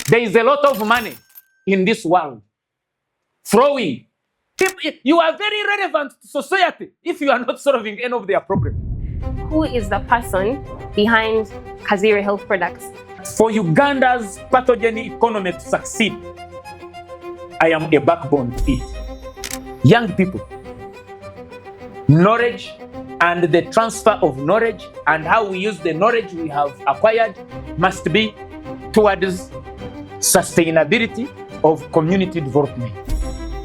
There is a lot of money in this world flowing. You are very relevant to society if you are not solving any of their problems. Who is the person behind Kazire Health Products? For Uganda's pathogen economy to succeed, I am a backbone to it. Young people, knowledge and the transfer of knowledge and how we use the knowledge we have acquired must be towards sustainability of community development.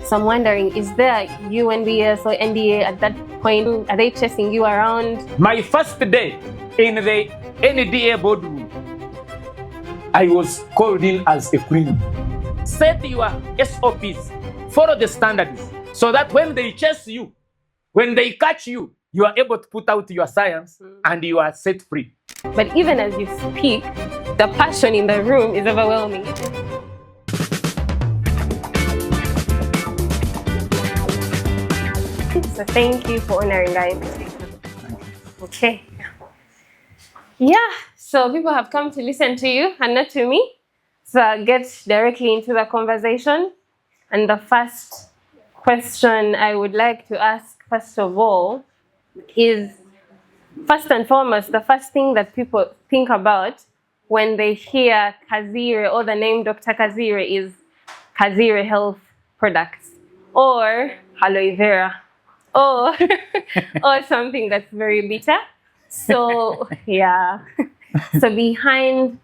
So I'm wondering, is there UNBS or NDA at that point? Are they chasing you around? My first day in the NDA boardroom, I was called in as a criminal. Set your SOPs, follow the standards, so that when they chase you, when they catch you, you are able to put out your science and you are set free. But even as you speak, the passion in the room is overwhelming. So thank you for honoring our invitation. Okay. Yeah, so people have come to listen to you and not to me. So I'll get directly into the conversation. And the first question I would like to ask, first of all, is first and foremost, the first thing that people think about when they hear Kazire or the name Dr. Kazire is Kazire Health Products or aloe vera or, or something that's very bitter. So, yeah. So behind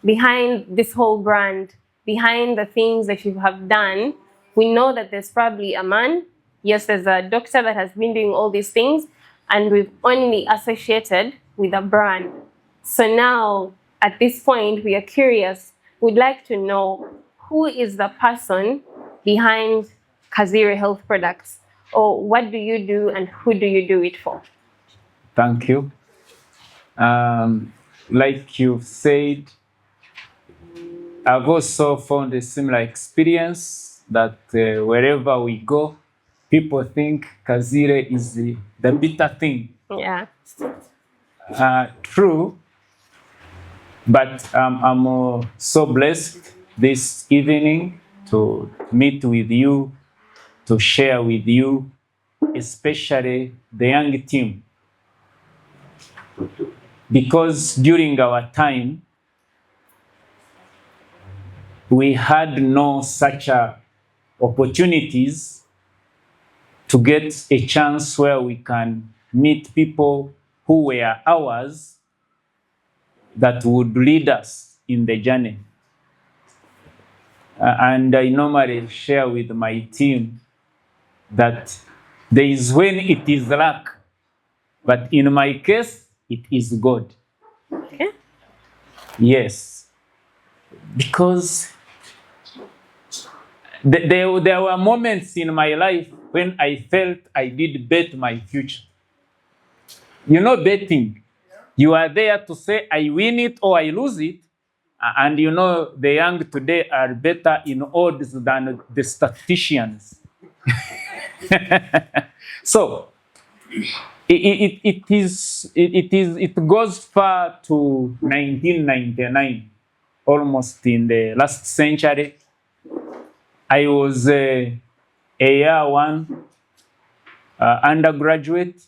this whole brand, behind the things that you have done, we know that there's probably a man. Yes, there's a doctor that has been doing all these things, and we've only associated with a brand. So now, at this point, we are curious. We'd like to know who is the person behind Kazire Health Products, or what do you do and who do you do it for? Thank you. Like you've said, I've also found a similar experience that wherever we go, people think Kazire is the bitter thing. Yeah. True, but I'm so blessed this evening to meet with you, to share with you, especially the young team. Because during our time, we had no such opportunities to get a chance where we can meet people who were ours that would lead us in the journey. And I normally share with my team that there is when it is luck, but in my case, it is God. Okay. Yes. Because there were moments in my life when I felt I did bet my future. You know, betting. You are there to say, I win it or I lose it. And you know, the young today are better in odds than the statisticians. So, it goes far to 1999, almost in the last century. I was a year one undergraduate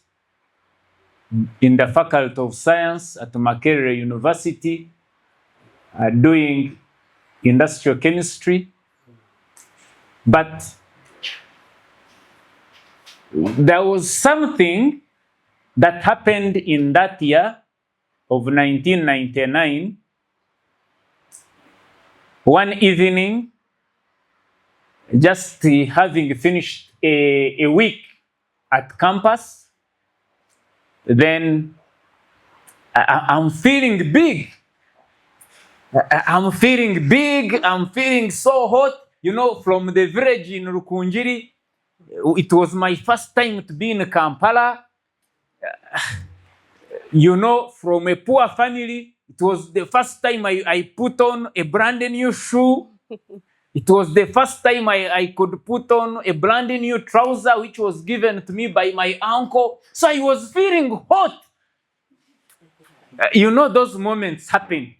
in the Faculty of Science at Makerere University, doing industrial chemistry. But there was something that happened in that year of 1999. One evening, just having finished a week at campus, then I'm feeling big. I'm feeling so hot. You know, from the village in Rukunjiri, it was my first time to be in Kampala. You know, from a poor family, it was the first time I put on a brand new shoe. It was the first time I could put on a brand new trouser, which was given to me by my uncle. So I was feeling hot. You know, those moments happen.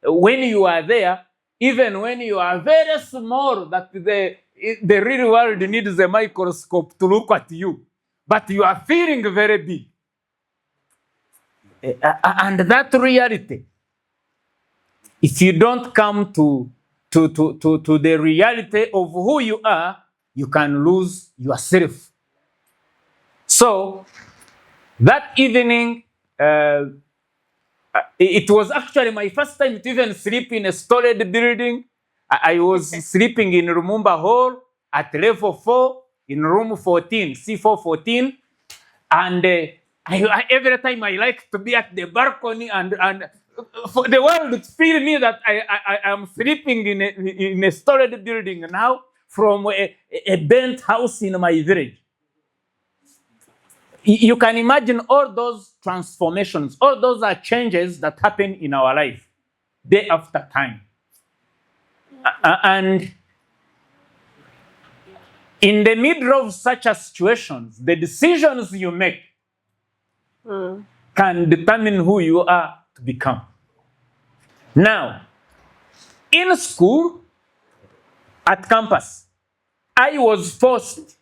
When you are there, even when you are very small, that the real world needs a microscope to look at you, but you are feeling very big. And that reality, if you don't come to the reality of who you are, you can lose yourself. So that evening, it was actually my first time to even sleep in a storied building. I was sleeping in Lumumba Hall at level 4 in room 14, C414. And every time I like to be at the balcony and for the world to feel me that I am sleeping in a storied building now from a burnt house in my village. You can imagine all those transformations, all those are changes that happen in our life, day after time. And in the middle of such a situations, the decisions you make can determine who you are to become. Now, in school, at campus, I was forced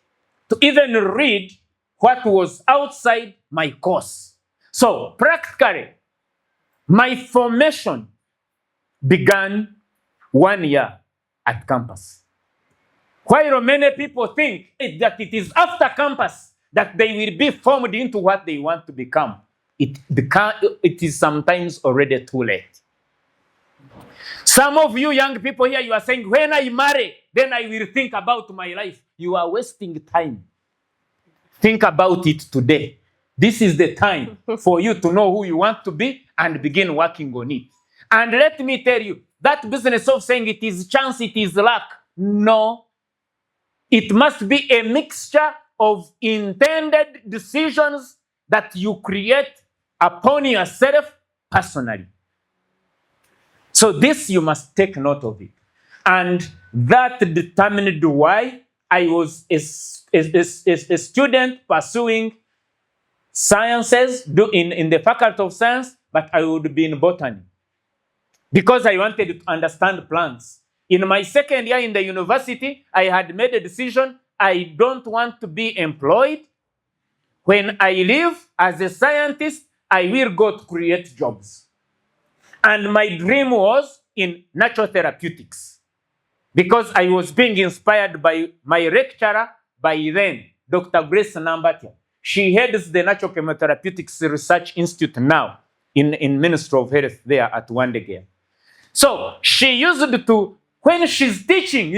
to even read what was outside my course. So practically, my formation began 1 year at campus. While many people think that it is after campus that they will be formed into what they want to become, it is sometimes already too late. Some of you young people here, you are saying, when I marry, then I will think about my life. You are wasting time. Think about it today. This is the time for you to know who you want to be and begin working on it. And let me tell you, that business of saying it is chance, it is luck, no. It must be a mixture of intended decisions that you create upon yourself personally. So this you must take note of it. And that determined why I was a student pursuing sciences in the Faculty of Science, but I would be in botany because I wanted to understand plants. In my second year in the university, I had made a decision. I don't want to be employed. When I leave as a scientist, I will go to create jobs. And my dream was in natural therapeutics because I was being inspired by my lecturer by then, Dr. Grace Nambatia. She heads the Natural Chemotherapeutics Research Institute now in Ministry of Health there at Wandegea. So she used to, when she's teaching,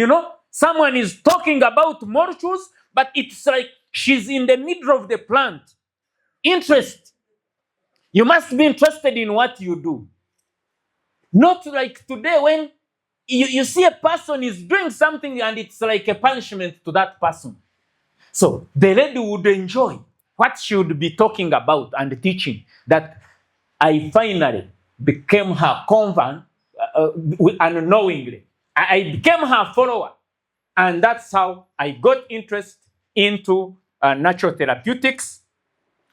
someone is talking about molecules, but it's like she's in the middle of the plant. Interest. You must be interested in what you do. Not like today when you see a person is doing something and it's like a punishment to that person. So the lady would enjoy what she would be talking about and teaching, that I finally became her convert unknowingly. I became her follower. And that's how I got interest into natural therapeutics.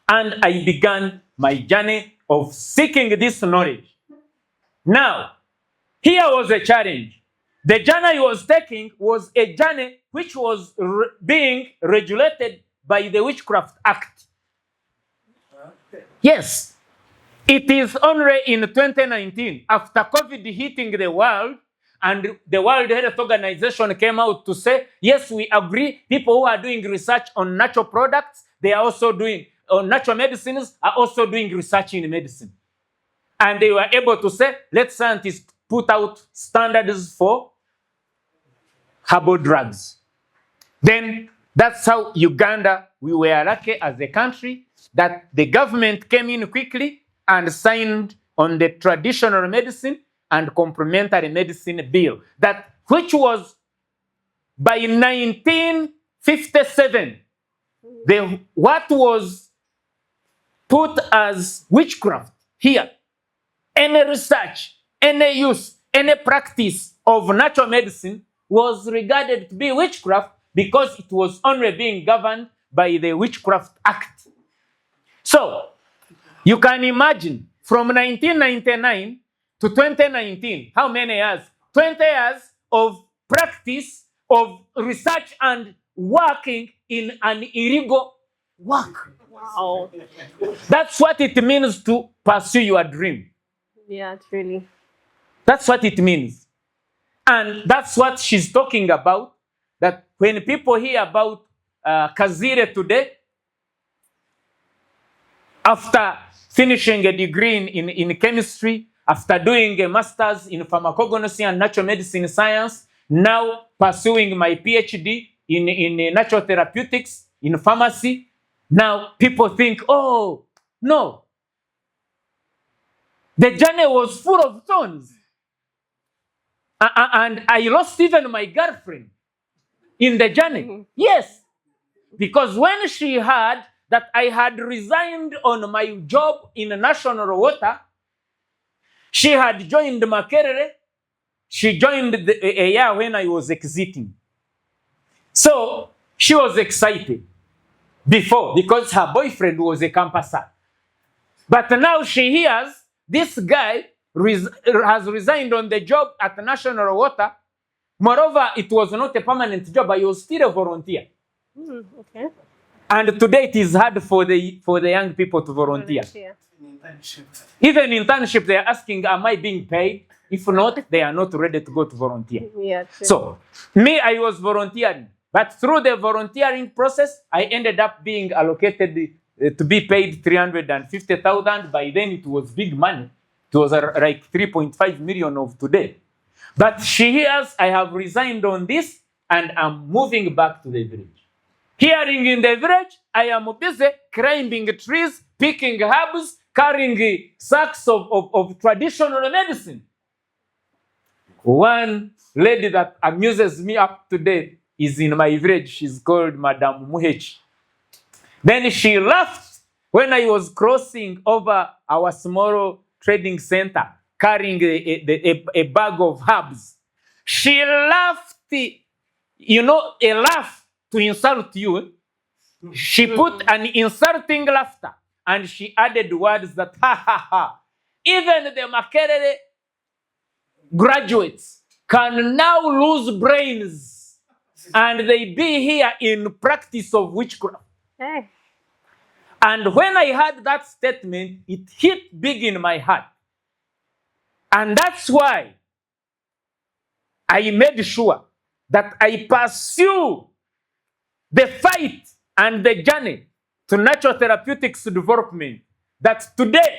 And I began my journey of seeking this knowledge. Now, here was a challenge. The journey I was taking was a journey which was being regulated by the Witchcraft Act. Yes, it is only in 2019, after COVID hitting the world, and the World Health Organization came out to say, yes, we agree, people who are doing research on natural products, they are also doing, on natural medicines, are also doing research in medicine. And they were able to say, let scientists put out standards for herbal drugs. Then that's how Uganda, we were lucky as a country that the government came in quickly and signed on the traditional medicine and complementary medicine bill, that which was by 1957, what was put as witchcraft here, any research, any use, any practice of natural medicine was regarded to be witchcraft because it was only being governed by the Witchcraft Act. So, you can imagine from 1999 to 2019, how many years? 20 years of practice of research and working in an illegal work. Wow. That's what it means to pursue your dream. Yeah, truly. That's what it means. And that's what she's talking about. That when people hear about Kazire today, after finishing a degree in chemistry, after doing a master's in pharmacognosy and natural medicine science, now pursuing my PhD in natural therapeutics, in pharmacy, now people think, oh, no. The journey was full of thorns. And I lost even my girlfriend in the journey. Yes. Because when she heard that I had resigned on my job in national water, she had joined Makerere. She joined a year when I was exiting. So she was excited before because her boyfriend was a campuser. But now she hears this guy has resigned on the job at national water. Moreover, it was not a permanent job. I was still a volunteer. Okay. And today it is hard for the young people to volunteer. Even in internship, they are asking, am I being paid? If not, they are not ready to go to volunteer. Yeah, true. So, me, I was volunteering. But through the volunteering process, I ended up being allocated to be paid 350,000. By then, it was big money. It was like 3.5 million of today. But she hears I have resigned on this and I'm moving back to the village. Here in the village, I am busy climbing trees, picking herbs, carrying sacks of traditional medicine. One lady that amuses me up to date is in my village. She's called Madame Muhechi. Then she laughed when I was crossing over our small trading center, carrying a bag of herbs. She laughed, a laugh to insult you. She put an insulting laughter and she added words that, ha ha ha, even the Makerere graduates can now lose brains and they be here in practice of witchcraft. Hey. And when I heard that statement, it hit big in my heart. And that's why I made sure that I pursue the fight and the journey to natural therapeutics development. That today,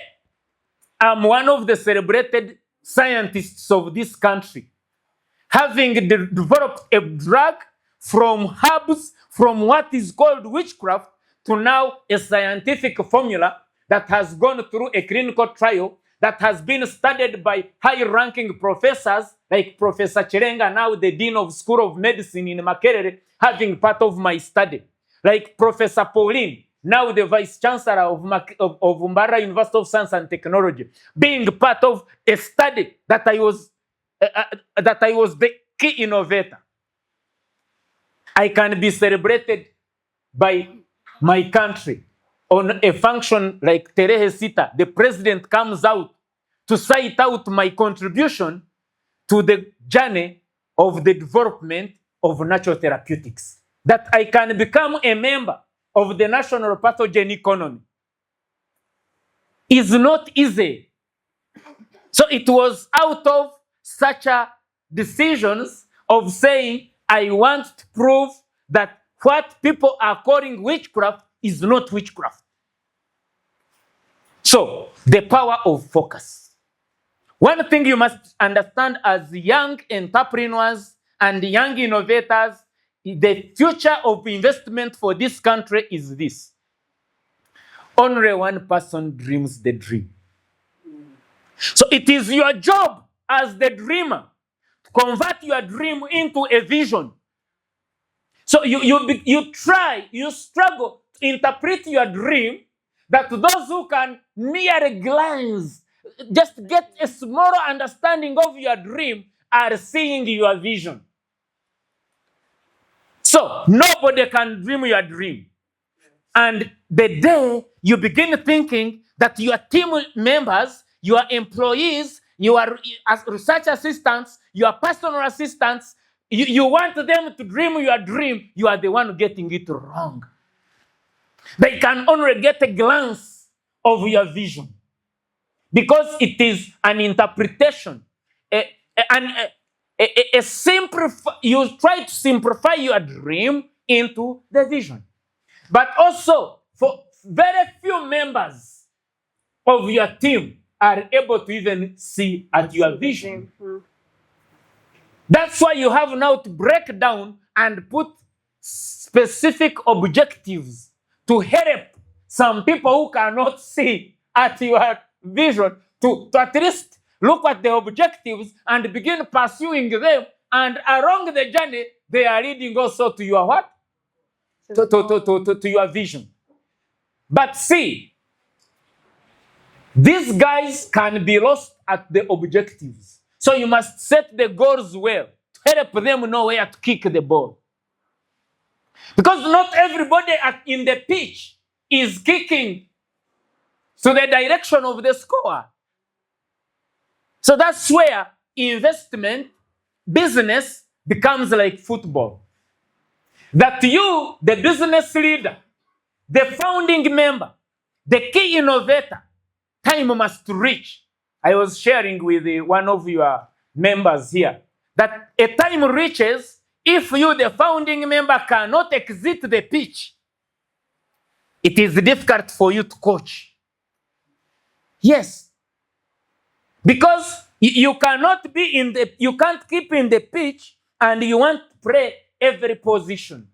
I'm one of the celebrated scientists of this country, having developed a drug from herbs, from what is called witchcraft, to now a scientific formula that has gone through a clinical trial that has been studied by high-ranking professors like Professor Chirenga, now the Dean of School of Medicine in Makerere, having part of my study. Like Professor Pauline, now the Vice Chancellor of Umbara University of Science and Technology, being part of a study that I was the key innovator. I can be celebrated by my country on a function like Terehe Sita. The president comes out to cite out my contribution to the journey of the development of natural therapeutics. That I can become a member of the national pathogen economy is not easy. So it was out of such a decisions of saying, I want to prove that what people are calling witchcraft is not witchcraft. So, the power of focus. One thing you must understand as young entrepreneurs and young innovators, the future of investment for this country is this. Only one person dreams the dream. So it is your job as the dreamer to convert your dream into a vision. So you struggle to interpret your dream, that those who can merely glance, just get a smaller understanding of your dream, are seeing your vision. So nobody can dream your dream. And the day you begin thinking that your team members, your employees, your as research assistants, your personal assistants, you want them to dream your dream, you are the one getting it wrong. They can only get a glance of your vision because it is an interpretation. You try to simplify your dream into the vision. But also, for very few members of your team are able to even see at your vision. That's why you have now to break down and put specific objectives to help some people who cannot see at your vision to at least look at the objectives and begin pursuing them. And along the journey, they are leading also to your what? To your vision. But see, these guys can be lost at the objectives. So you must set the goals well to help them know where to kick the ball. Because not everybody in the pitch is kicking to the direction of the score. So that's where investment, business becomes like football. That you, the business leader, the founding member, the key innovator, time must reach. I was sharing with one of your members here that a time reaches if you, the founding member, cannot exit the pitch. It is difficult for you to coach. Yes. Because you cannot be you can't keep in the pitch and you want to play every position.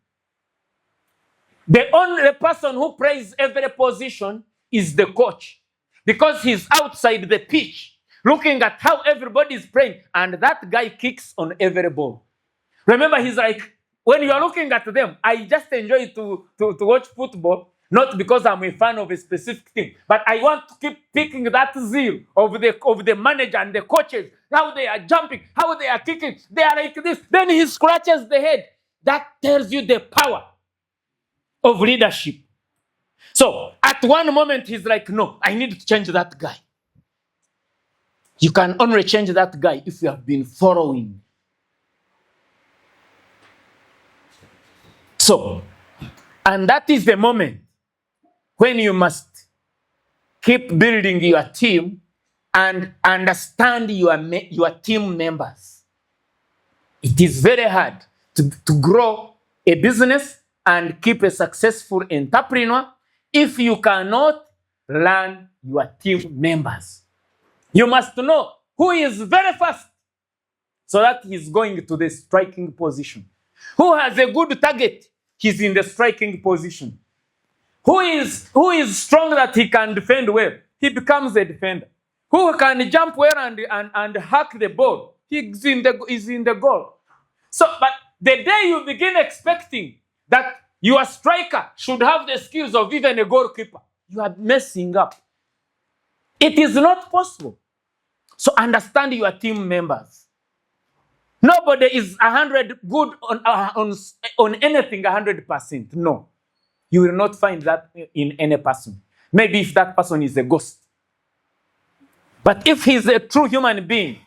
The only person who plays every position is the coach. Because he's outside the pitch, looking at how everybody is playing, and that guy kicks on every ball. Remember, he's like, when you are looking at them, I just enjoy to watch football, not because I'm a fan of a specific team, but I want to keep picking that zeal of the manager and the coaches, how they are jumping, how they are kicking, they are like this. Then he scratches the head. That tells you the power of leadership. So at one moment, he's like, no, I need to change that guy. You can only change that guy if you have been following. So, and that is the moment when you must keep building your team and understand your team members. It is very hard to grow a business and keep a successful entrepreneur if you cannot learn your team members. You must know who is very fast so that he's going to the striking position. Who has a good target, he's in the striking position. Who is strong that he can defend well, he becomes a defender. Who can jump well and hack the ball, he's in the goal. So, but the day you begin expecting that your striker should have the skills of even a goalkeeper, you are messing up. It is not possible. So understand your team members. Nobody is 100 good on anything 100%. No. You will not find that in any person. Maybe if that person is a ghost. But if he's a true human being,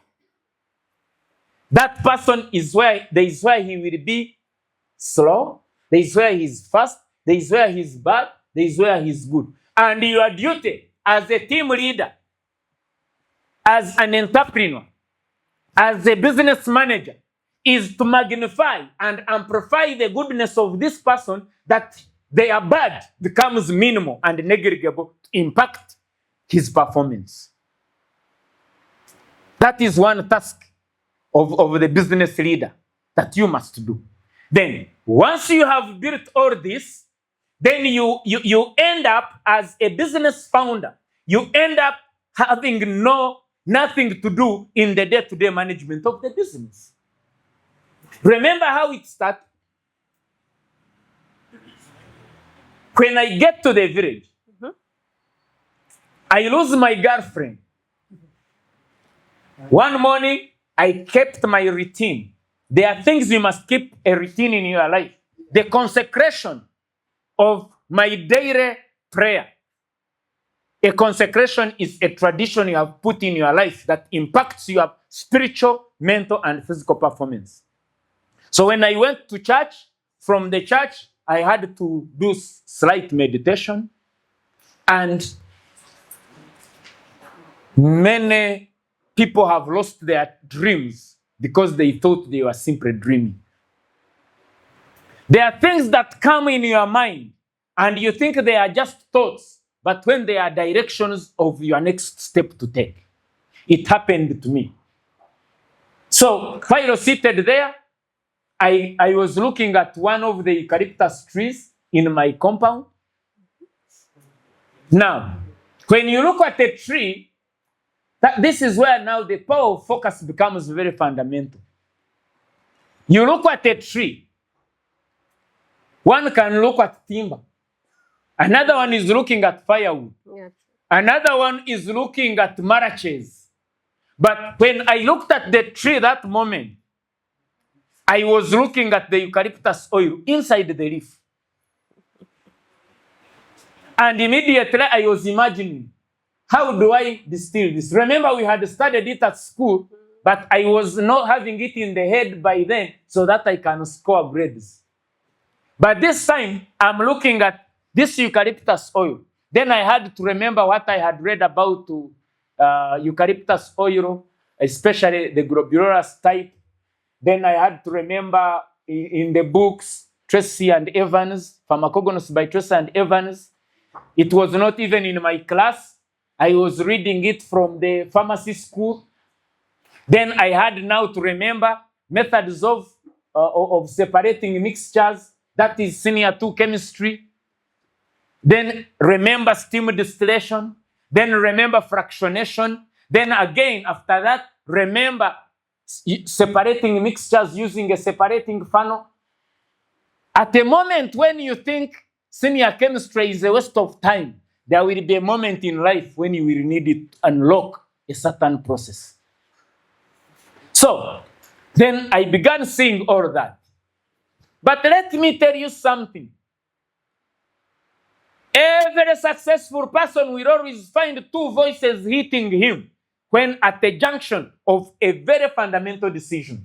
that person is where he will be slow, there is where he's fast, there is where he's bad, there is where he's good. And your duty as a team leader, as an entrepreneur, as a business manager, is to magnify and amplify the goodness of this person, that their bad becomes minimal and negligible to impact his performance. That is one task of the business leader that you must do. Then, once you have built all this, then you end up as a business founder. You end up having nothing to do in the day-to-day management of the business. Remember how it started? When I get to the village, I lose my girlfriend. One morning, I kept my routine. There are things you must keep a routine in your life. The consecration of my daily prayer. A consecration is a tradition you have put in your life that impacts your spiritual, mental, and physical performance. So when I went to church, from the church, I had to do slight meditation. And many people have lost their dreams because they thought they were simply dreaming. There are things that come in your mind and you think they are just thoughts, but when they are directions of your next step to take. It happened to me. So while I was seated there, I was looking at one of the eucalyptus trees in my compound. Now, when you look at a tree, this is where now the power of focus becomes very fundamental. You look at a tree, one can look at timber. Another one is looking at firewood. Yeah. Another one is looking at marraches. But when I looked at the tree that moment, I was looking at the eucalyptus oil inside the leaf. And immediately I was imagining, how do I distill this? Remember, we had studied it at school, but I was not having it in the head by then so that I can score grades. But this time, I'm looking at this eucalyptus oil. Then I had to remember what I had read about eucalyptus oil, especially the globulous type. Then I had to remember in the books, Tracy and Evans, Pharmacognos by Tracy and Evans. It was not even in my class. I was reading it from the pharmacy school. Then I had now to remember methods of separating mixtures. That is senior 2 chemistry. Then remember steam distillation. Then remember fractionation. Then again, after that, remember separating mixtures using a separating funnel. At a moment when you think senior chemistry is a waste of time, there will be a moment in life when you will need it to unlock a certain process. So then I began seeing all that. But let me tell you something. Every successful person will always find two voices hitting him when at the junction of a very fundamental decision.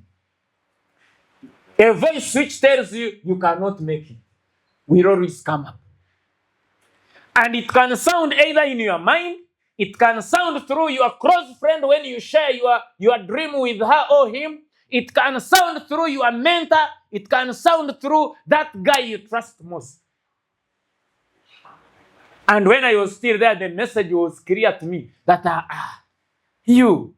A voice which tells you you cannot make it will always come up. And it can sound either in your mind, it can sound through your close friend when you share your dream with her or him. It can sound through your mentor. It can sound through that guy you trust most. And when I was still there, the message was clear to me that, you,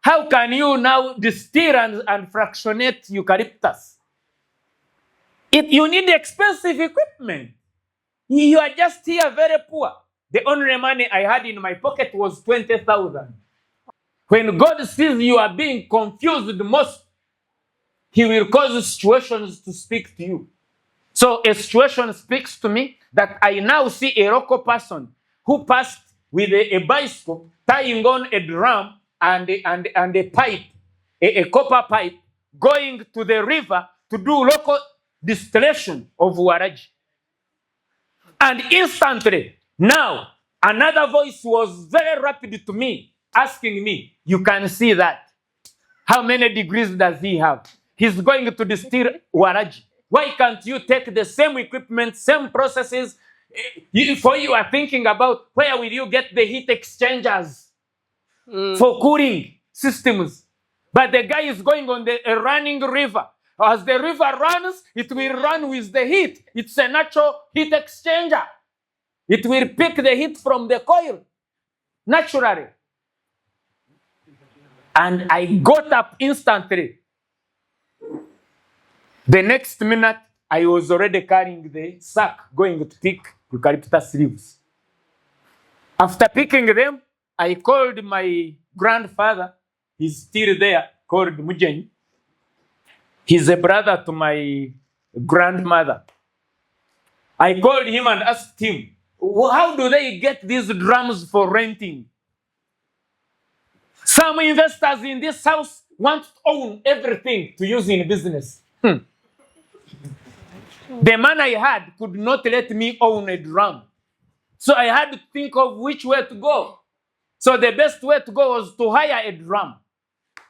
how can you now distill and fractionate eucalyptus? You need expensive equipment. You are just here very poor. The only money I had in my pocket was 20,000. When God sees you are being confused most, He will cause situations to speak to you. So a situation speaks to me that I now see a local person who passed with a bicycle, tying on a drum and a pipe, a copper pipe, going to the river to do local distillation of waraji. And instantly, now, another voice was very rapid to me, asking me, you can see that. How many degrees does he have? He's going to distill waraji. Why can't you take the same equipment, same processes? For you are thinking about where will you get the heat exchangers for cooling systems. But the guy is going on a running river. As the river runs, it will run with the heat. It's a natural heat exchanger. It will pick the heat from the coil naturally. And I got up instantly. The next minute, I was already carrying the sack going to pick eucalyptus leaves. After picking them, I called my grandfather. He's still there, called Mujeni. He's a brother to my grandmother. I called him and asked him, how do they get these drums for renting? Some investors in this house want to own everything to use in business. The man I had could not let me own a drum. So I had to think of which way to go. So the best way to go was to hire a drum.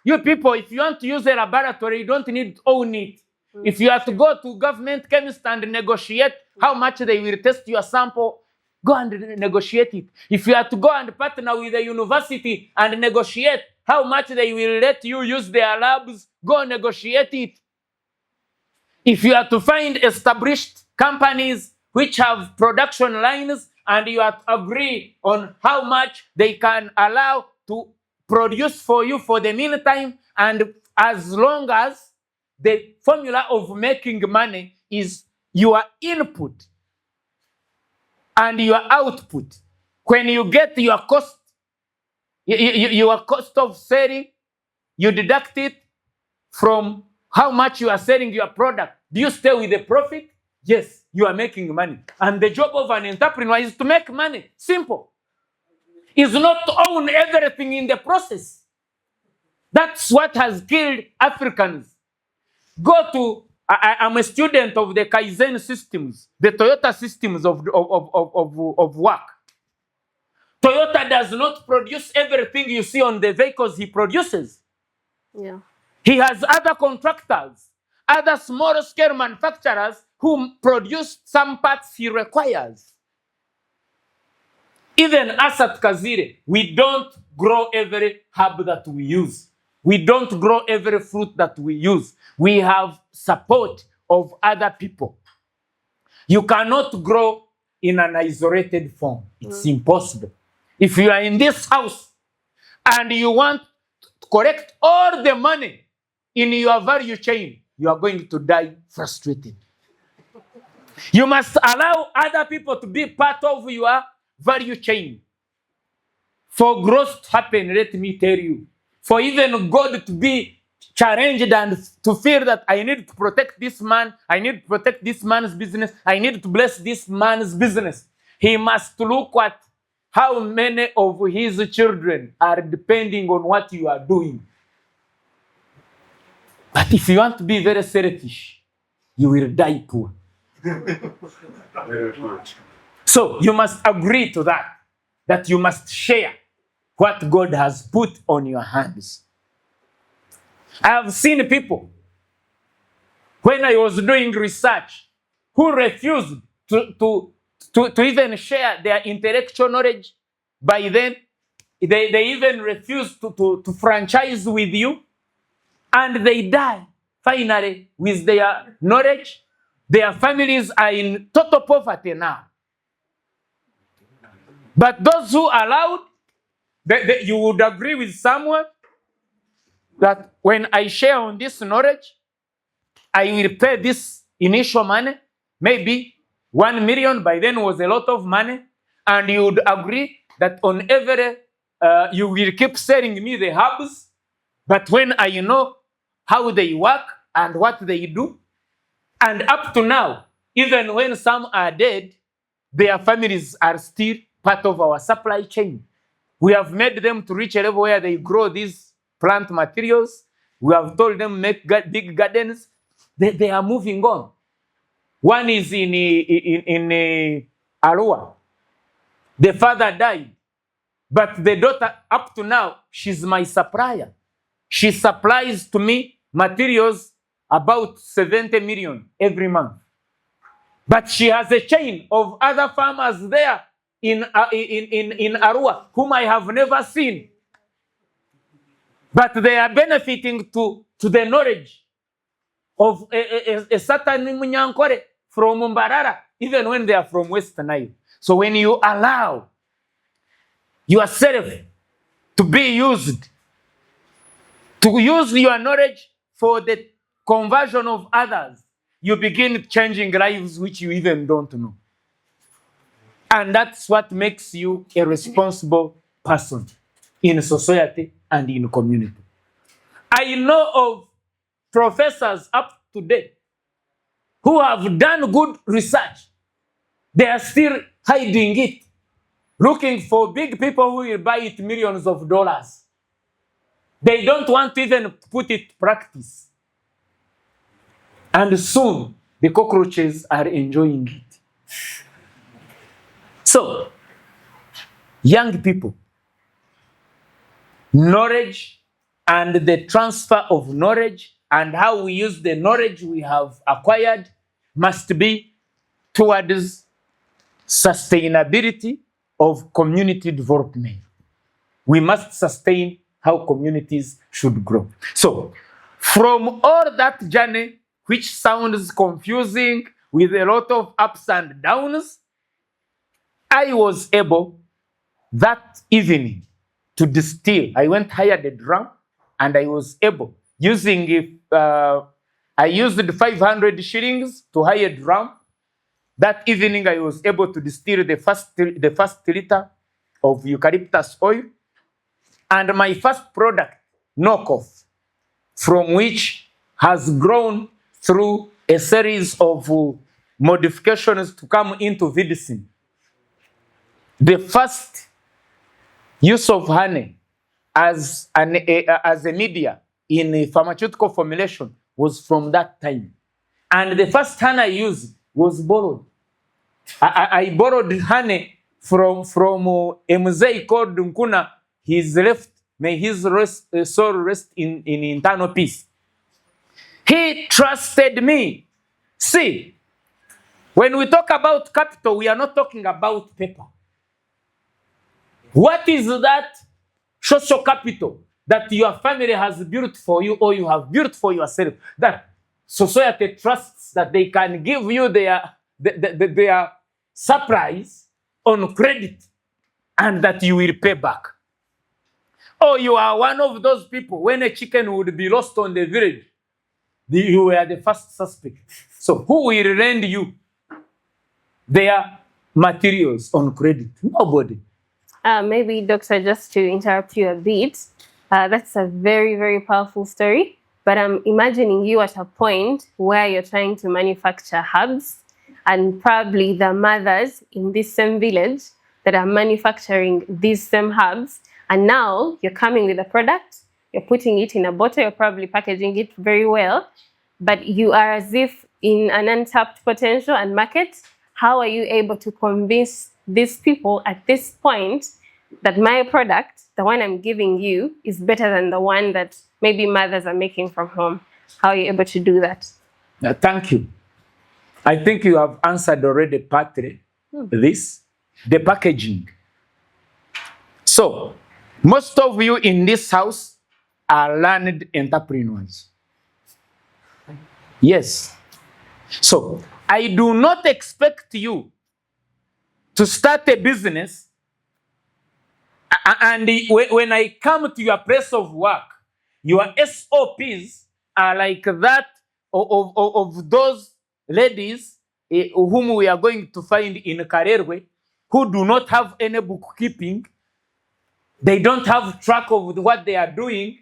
You people, if you want to use a laboratory, you don't need to own it. If you have to go to government chemist and negotiate how much they will test your sample, go and negotiate it. If you have to go and partner with the university and negotiate how much they will let you use their labs, go negotiate it. If you have to find established companies which have production lines and you have to agree on how much they can allow to produce for you for the meantime, and as long as the formula of making money is your input and your output. When you get your cost, your cost of selling, you deduct it from how much you are selling your product. Do you stay with the profit? Yes, you are making money. And the job of an entrepreneur is to make money. Simple. Is not to own everything in the process. That's what has killed Africans. Go to, I'm a student of the Kaizen systems, the Toyota systems of work. Toyota does not produce everything you see on the vehicles he produces. Yeah. He has other contractors, other small-scale manufacturers who produce some parts he requires. Even us at Kazire, we don't grow every herb that we use. We don't grow every fruit that we use. We have support of other people. You cannot grow in an isolated form. It's impossible. If you are in this house and you want to collect all the money in your value chain, you are going to die frustrated. You must allow other people to be part of your value chain. For growth to happen, let me tell you, for even God to be challenged and to feel that I need to protect this man, I need to protect this man's business, I need to bless this man's business, he must look at how many of his children are depending on what you are doing. But if you want to be very selfish, you will die poor. So you must agree to that you must share what God has put on your hands. I have seen people, when I was doing research, who refused to even share their intellectual knowledge. By then, they even refused to franchise with you, and they die finally with their knowledge. Their families are in total poverty now. But those who allowed, you would agree with someone that when I share on this knowledge, I will pay this initial money, maybe 1 million, by then was a lot of money, and you would agree that on every, you will keep selling me the herbs, but when I know how they work and what they do, and up to now, even when some are dead, their families are still part of our supply chain. We have made them to reach a level where they grow these plant materials. We have told them make big gardens. They are moving on. One is in Arua. The father died, but the daughter, up to now, she's my supplier. She supplies to me materials about 70 million every month. But she has a chain of other farmers there in Arua whom I have never seen. But they are benefiting to the knowledge of a certain Munyankore from Mbarara, even when they are from West Nile. So when you allow yourself to be used, to use your knowledge for the conversion of others, you begin changing lives which you even don't know. And that's what makes you a responsible person in society and in community. I know of professors up to date who have done good research. They are still hiding it, looking for big people who will buy it millions of dollars. They don't want to even put it to practice. And soon, the cockroaches are enjoying it. So, young people, knowledge and the transfer of knowledge and how we use the knowledge we have acquired must be towards sustainability of community development. We must sustain how communities should grow. So, from all that journey, which sounds confusing with a lot of ups and downs, I was able that evening to distill. I went hired a drum, and I was able using I used 500 shillings to hire a drum. That evening, I was able to distill the first liter of eucalyptus oil, and my first product, knockoff, from which has grown through a series of modifications to come into medicine. The first use of honey as a media in a pharmaceutical formulation was from that time. And the first honey I used was borrowed. I borrowed honey from a mzee called Nkuna. He's left, may his soul rest in eternal peace. He trusted me. See, when we talk about capital, we are not talking about paper. What is that social capital that your family has built for you or you have built for yourself, that society trusts that they can give you their supplies on credit and that you will pay back? Or you are one of those people, when a chicken would be lost on the village, you were the first suspect. So who will lend you their materials on credit? Nobody. Maybe, Doctor, just to interrupt you a bit, that's a very, very powerful story. But I'm imagining you at a point where you're trying to manufacture herbs, and probably the mothers in this same village that are manufacturing these same herbs, and now you're coming with a product, you're putting it in a bottle, you're probably packaging it very well, but you are as if in an untapped potential and market. How are you able to convince these people at this point that my product, the one I'm giving you, is better than the one that maybe mothers are making from home? How are you able to do that? Thank you. I think you have answered already partly this, the packaging. So, most of you in this house are learned entrepreneurs. Yes. So, I do not expect you to start a business and when I come to your place of work, your SOPs are like that of those ladies whom we are going to find in Karerwe, who do not have any bookkeeping. They don't have track of what they are doing.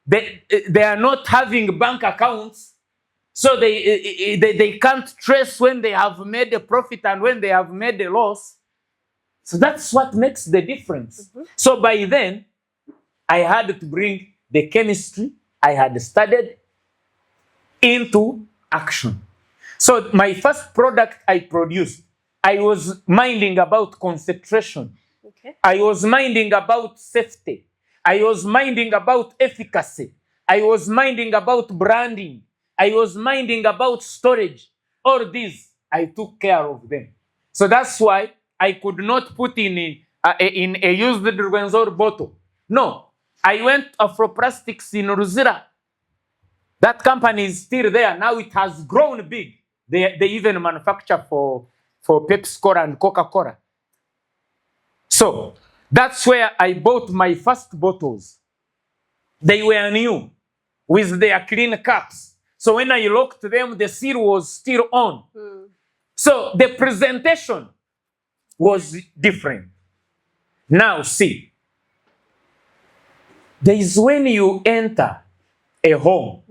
They are not having bank accounts. So they can't trace when they have made a profit and when they have made a loss. So that's what makes the difference. So by then, I had to bring the chemistry I had studied into action. So my first product I produced, I was minding about concentration. Okay. I was minding about safety. I was minding about efficacy. I was minding about branding. I was minding about storage. All these, I took care of them. So that's why I could not put in a used Rwenzor bottle. No, I went Afroplastics in Ruzira. That company is still there. Now it has grown big. They even manufacture for Pepsi and Coca-Cola. So that's where I bought my first bottles. They were new with their clean caps. So when I locked them, the seal was still on. So the presentation was different. Now see, there is when you enter a home.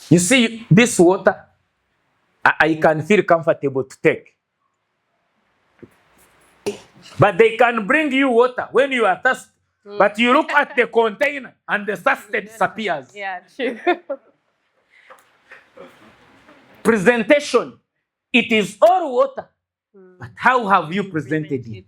You see this water, I can feel comfortable to take. But they can bring you water when you are thirsty. But you look at the container and the thirst disappears. Yeah, true. Presentation, it is all water. But how have you presented it?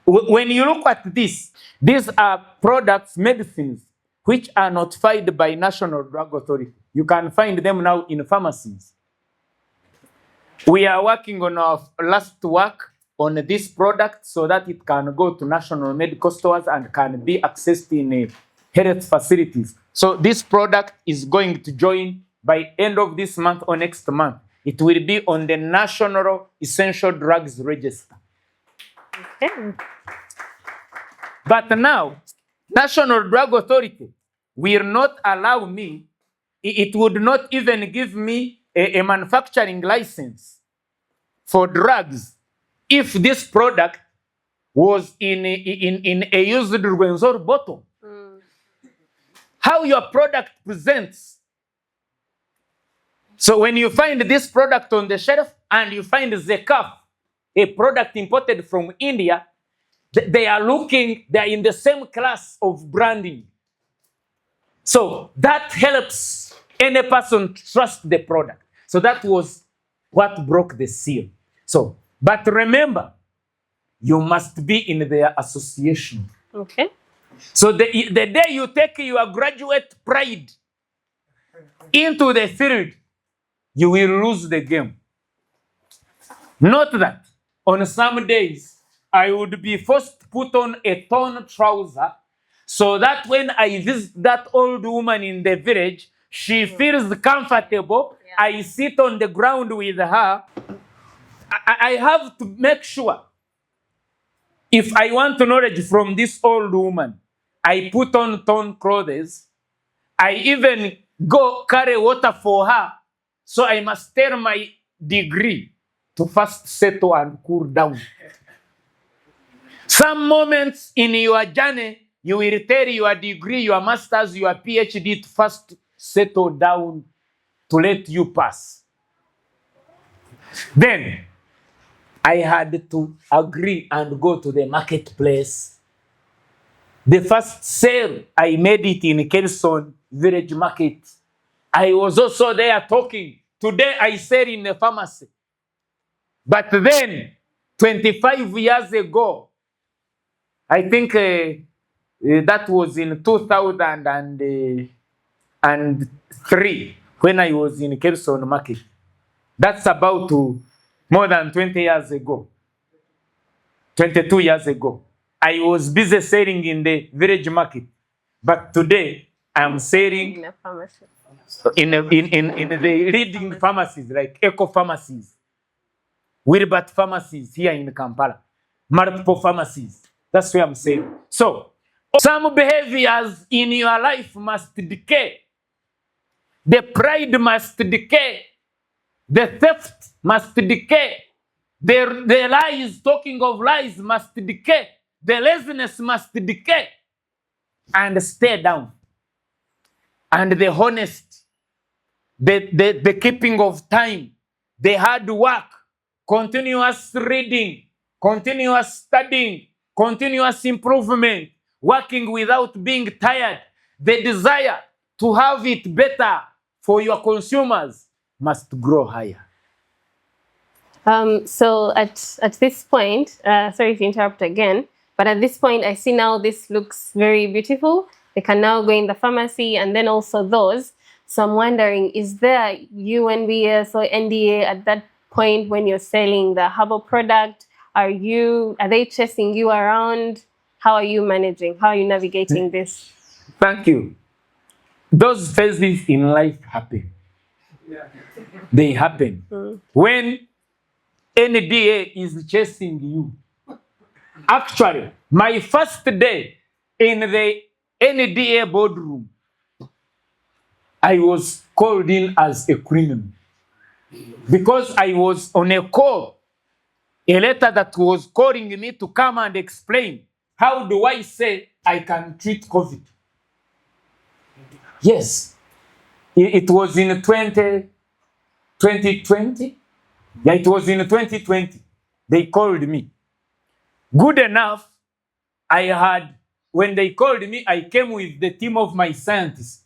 When you look at this, these are products, medicines, which are notified by National Drug Authority. You can find them now in pharmacies. We are working on our last work on this product so that it can go to national medical stores and can be accessed in health facilities. So this product is going to join by end of this month or next month. It will be on the National Essential Drugs Register. Okay. But now, National Drug Authority will not allow me, it would not even give me a manufacturing license for drugs if this product was in a used Rwenzor bottle. How your product presents. So when you find this product on the shelf and you find Zekaf, a product imported from India, they are in the same class of branding. So that helps any person trust the product. So that was what broke the seal. So, but remember, you must be in their association. Okay. So the day you take your graduate pride into the field, you will lose the game. Note that on some days, I would be forced to put on a torn trouser so that when I visit that old woman in the village, she feels comfortable. Yeah. I sit on the ground with her. I have to make sure if I want knowledge from this old woman, I put on torn clothes. I even go carry water for her. So I must tell my degree to first settle and cool down. Some moments in your journey, you will tell your degree, your master's, your PhD to first settle down to let you pass. Then, I had to agree and go to the marketplace. The first sale, I made it in Kelson Village Market. I was also there talking. Today, I sell in a pharmacy. But then, 25 years ago, I think that was in 2003 when I was in Kelson Market. That's about more than 20 years ago, 22 years ago. I was busy selling in the village market. But today, I'm selling in a pharmacy. In the leading pharmacies like Eco Pharmacies, Wilbert Pharmacies here in Kampala, multiple pharmacies. That's what I'm saying. So, some behaviors in your life must decay. The pride must decay. The theft must decay. The lies, talking of lies, must decay. The laziness must decay. And stay down. And the honest, the keeping of time, the hard work, continuous reading, continuous studying, continuous improvement, working without being tired, the desire to have it better for your consumers must grow higher. So at this point, sorry to interrupt again, but at this point, I see now this looks very beautiful. They can now go in the pharmacy and then also those. So I'm wondering, is there UNBS or NDA at that point when you're selling the herbal product? Are they chasing you around? How are you managing? How are you navigating this? Thank you. Those phases in life happen. They happen. When NDA is chasing you. Actually, my first day in the NDA boardroom, I was called in as a criminal because I was on a call, a letter that was calling me to come and explain how do I say I can treat COVID. Yes, it was in 2020. Yeah, it was in 2020. They called me. Good enough, when they called me, I came with the team of my scientists.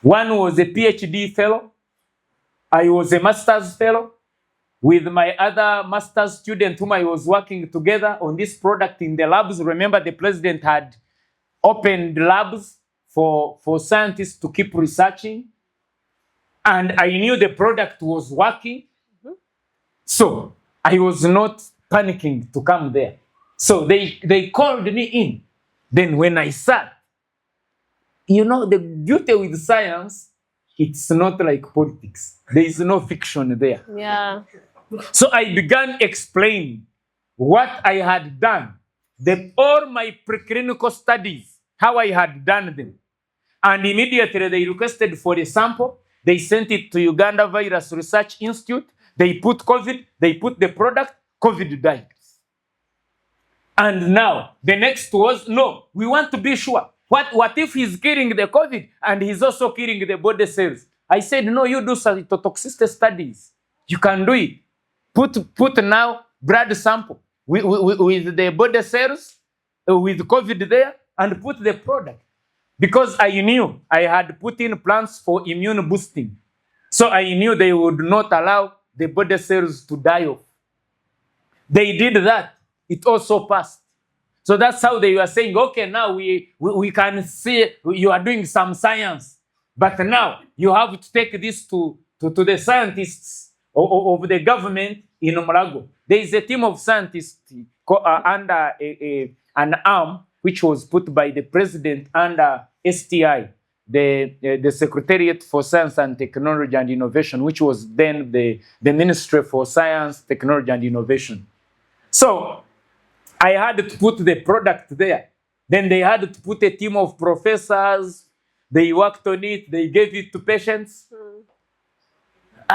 One was a PhD fellow. I was a master's fellow. with my other master's student whom I was working together on this product in the labs. Remember, the president had opened labs for scientists to keep researching. And I knew the product was working. So I was not panicking to come there. So they called me in. Then when I sat, the beauty with science, it's not like politics. There is no fiction there. Yeah. So I began explaining what I had done, all my preclinical studies, how I had done them. And immediately they requested for a sample. They sent it to Uganda Virus Research Institute. They put COVID, they put the product, COVID died. And now the next was, no, we want to be sure. What if he's killing the COVID and he's also killing the body cells? I said, no, you do cytotoxicity studies. You can do it. Put now blood sample with the body cells, with COVID there, and put the product. Because I knew I had put in plants for immune boosting. So I knew they would not allow the body cells to die off. They did that. It also passed. So that's how they were saying, okay, now we can see you are doing some science. But now you have to take this to the scientists of the government in Mulago. There is a team of scientists under an arm which was put by the president under STI, the Secretariat for Science and Technology and Innovation, which was then the Ministry for Science, Technology and Innovation. So I had to put the product there. Then they had to put a team of professors. They worked on it. They gave it to patients.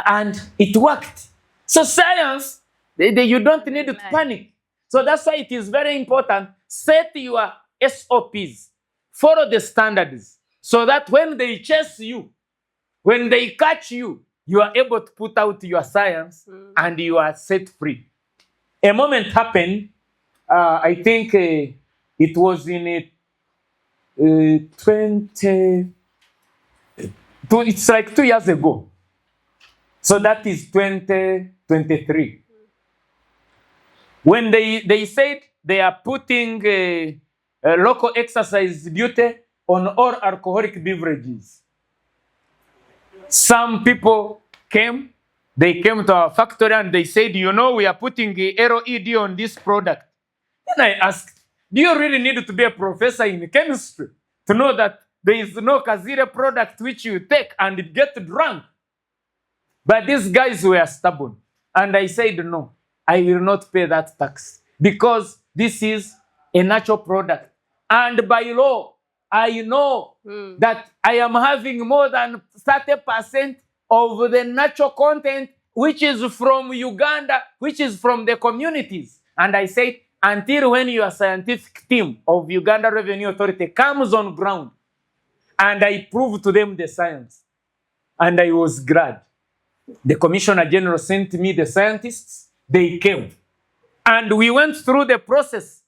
And it worked. So science, you don't need to panic. So that's why it is very important. Set your SOPs. Follow the standards. So that when they chase you, when they catch you, you are able to put out your science and you are set free. A moment happened. I think it was in it's like 2 years ago. So that is 2023. When they said they are putting a local exercise duty on all alcoholic beverages. Some people came, they came to our factory and they said, we are putting a LED on this product. Then I asked, do you really need to be a professor in chemistry to know that there is no Kazire product which you take and get drunk? But these guys were stubborn. And I said, no, I will not pay that tax because this is a natural product. And by law, I know that I am having more than 30% of the natural content which is from Uganda, which is from the communities. And I said, until when your scientific team of Uganda Revenue Authority comes on ground, and I proved to them the science, and I was glad. The Commissioner General sent me the scientists, they came. And we went through the process,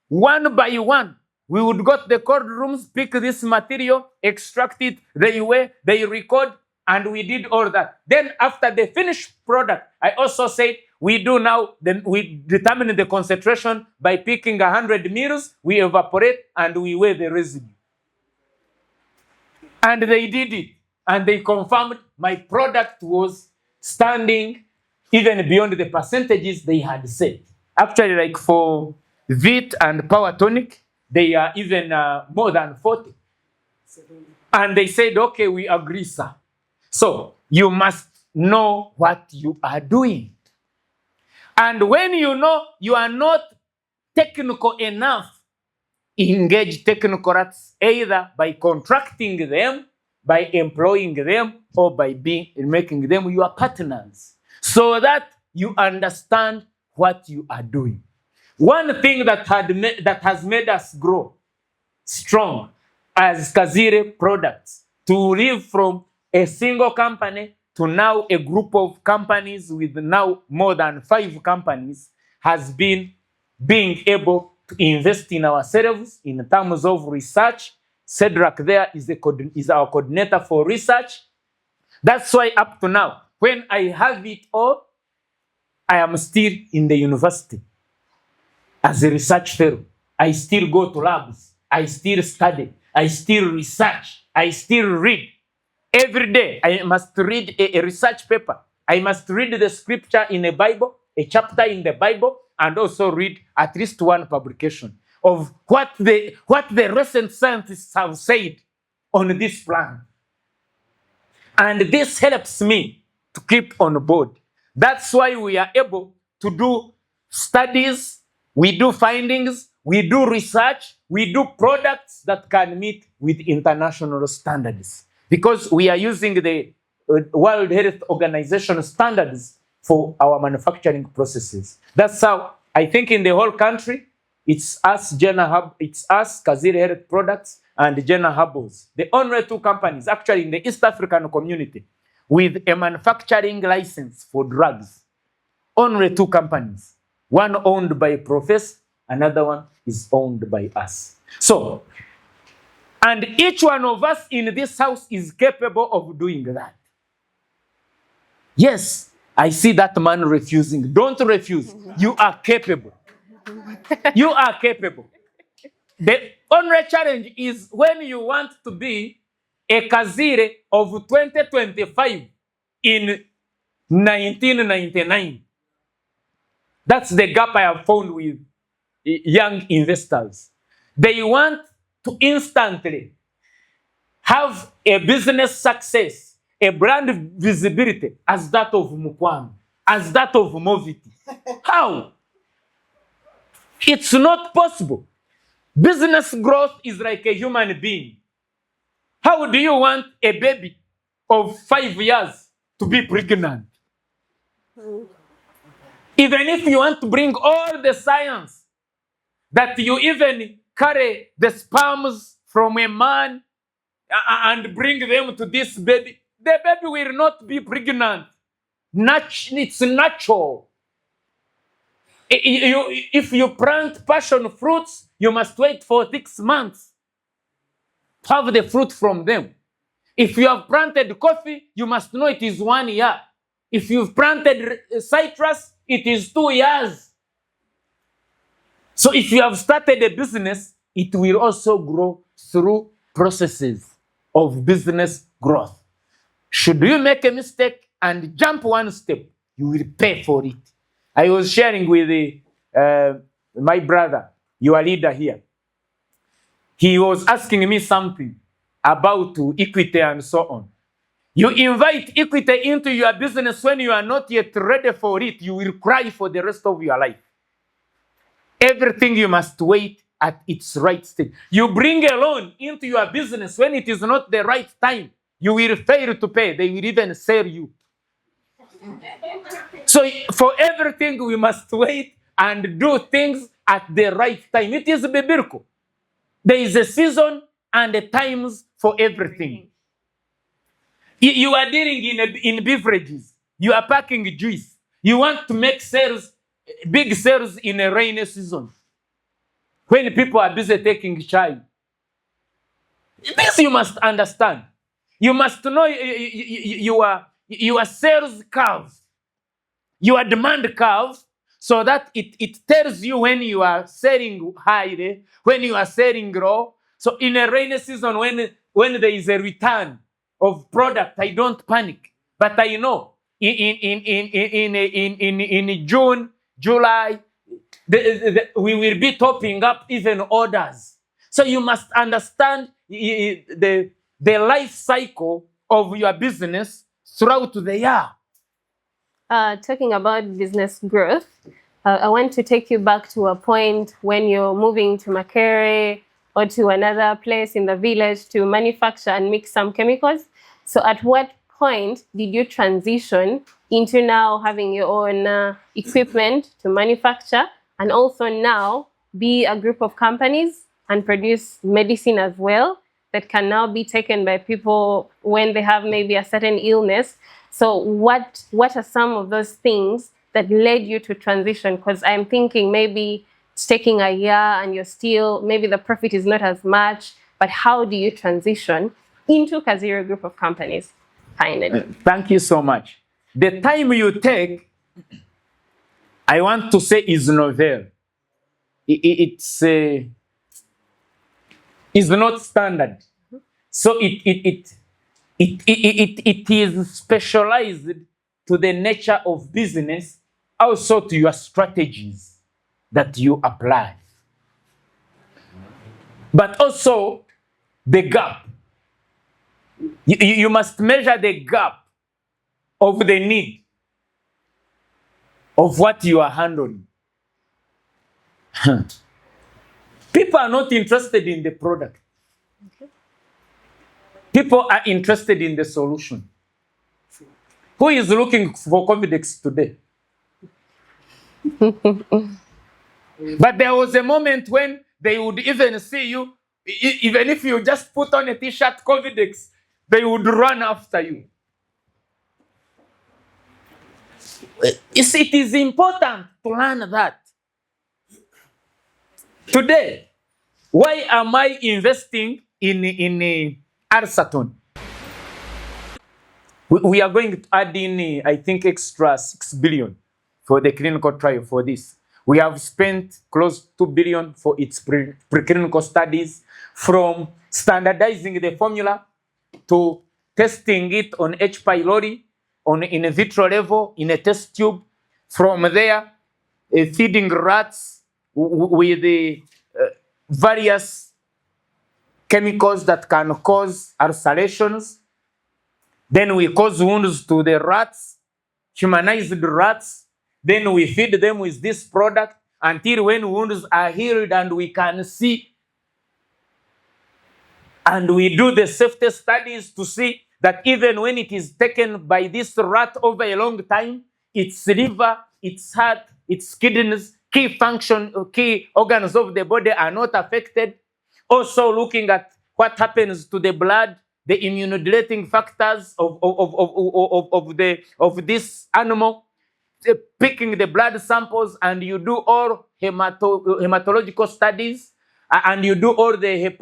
one by one. We would go to the cold rooms, pick this material, extract it, they weigh, they record, and we did all that. Then after the finished product, I also said, we determine the concentration by picking 100 mils, we evaporate, and we weigh the residue. And they did it. And they confirmed my product was standing even beyond the percentages they had said. Actually, like for VIT and Power Tonic, they are even more than 40. And they said, okay, we agree, sir. So you must know what you are doing. And when you know you are not technical enough, engage technocrats either by contracting them, by employing them, or by making them your partners, so that you understand what you are doing. One thing that has made us grow strong as Kazire Products, to live from a single company to now a group of companies with now more than 5 companies, has been being able to invest in ourselves in terms of research. Cedric there is our coordinator for research. That's why up to now, when I have it all, I am still in the university as a research fellow. I still go to labs. I still study. I still research. I still read. Every day, I must read a research paper. I must read the scripture in the Bible, a chapter in the Bible, and also read at least one publication of what the recent scientists have said on this plan. And this helps me to keep on board. That's why we are able to do studies, we do findings, we do research, we do products that can meet with international standards. Because we are using the World Health Organization standards for our manufacturing processes. That's how I think in the whole country, it's us, StartHub, it's us, Kazire Health Products, and StartHub, the only two companies actually in the East African community with a manufacturing license for drugs. Only two companies. One owned by a professor, another one is owned by us. So, and each one of us in this house is capable of doing that. Yes, I see that man refusing. Don't refuse. You are capable. You are capable. The only challenge is when you want to be a Kazire of 2025 in 1999. That's the gap I have found with young investors. They want to instantly have a business success, a brand visibility as that of Mukwano, as that of Moviti. How? It's not possible. Business growth is like a human being. How do you want a baby of 5 years to be pregnant? Even if you want to bring all the science, that you even carry the sperms from a man and bring them to this baby, the baby will not be pregnant. It's natural. If you plant passion fruits, you must wait for 6 months to have the fruit from them. If you have planted coffee, you must know it is 1 year. If you've planted citrus, it is 2 years. So if you have started a business, it will also grow through processes of business growth. Should you make a mistake and jump one step, you will pay for it. I was sharing with my brother, your leader here. He was asking me something about equity and so on. You invite equity into your business when you are not yet ready for it, you will cry for the rest of your life. Everything you must wait at its right stage. You bring a loan into your business when it is not the right time, you will fail to pay. They will even sell you. So for everything, we must wait and do things at the right time. It is biblical. There is a season and a times for everything. You are dealing in beverages. You are packing juice. You want to make sales, big sales in a rainy season, when people are busy taking chai. This you must understand. You must know your sales curve, your demand curve, so that it tells you when you are selling high, when you are selling low. So in a rainy season, when there is a return of product, I don't panic. But I know in June, July, we will be topping up even orders. So you must understand the life cycle of your business throughout the year. Talking about business growth, I want to take you back to a point when you're moving to Makere or to another place in the village to manufacture and mix some chemicals. So at what point did you transition into now having your own equipment to manufacture and also now be a group of companies and produce medicine as well that can now be taken by people when they have maybe a certain illness? So what are some of those things that led you to transition? Because I'm thinking maybe it's taking a year and you're still, maybe the profit is not as much, but how do you transition into Kazire group of companies finally? Thank you so much. The time you take I want to say is novel. It's not standard. So it is specialized to the nature of business, also to your strategies that you apply. But also the gap. You must measure the gap of the need of what you are handling. People are not interested in the product. People are interested in the solution. Who is looking for Covidex today? But there was a moment when they would even see you, even if you just put on a t-shirt Covidex, they would run after you. It is important to learn that. Today, why am I investing in Arsaton? We are going to add in, I think, extra 6 billion for the clinical trial for this. We have spent close to 2 billion for its preclinical studies, from standardizing the formula to testing it on H. pylori on in vitro level in a test tube. From there, feeding rats with the various chemicals that can cause ulcerations. Then we cause wounds to the rats, humanized rats. Then we feed them with this product until when wounds are healed and we can see. And we do the safety studies to see that even when it is taken by this rat over a long time, its liver, its heart, its kidneys, key organs of the body are not affected. Also looking at what happens to the blood, the immunodulating factors of this animal, picking the blood samples, and you do all hematological studies, and you do all the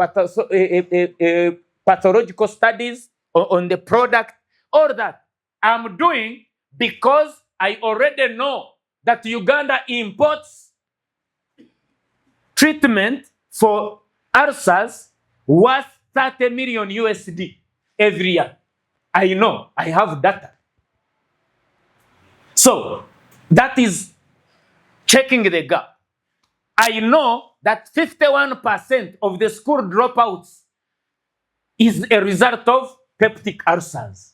pathological studies on the product. All that I'm doing because I already know that Uganda imports treatment for ulcers worth 30 million USD every year. I know, I have data. So that is checking the gap. I know that 51% of the school dropouts is a result of peptic ulcers.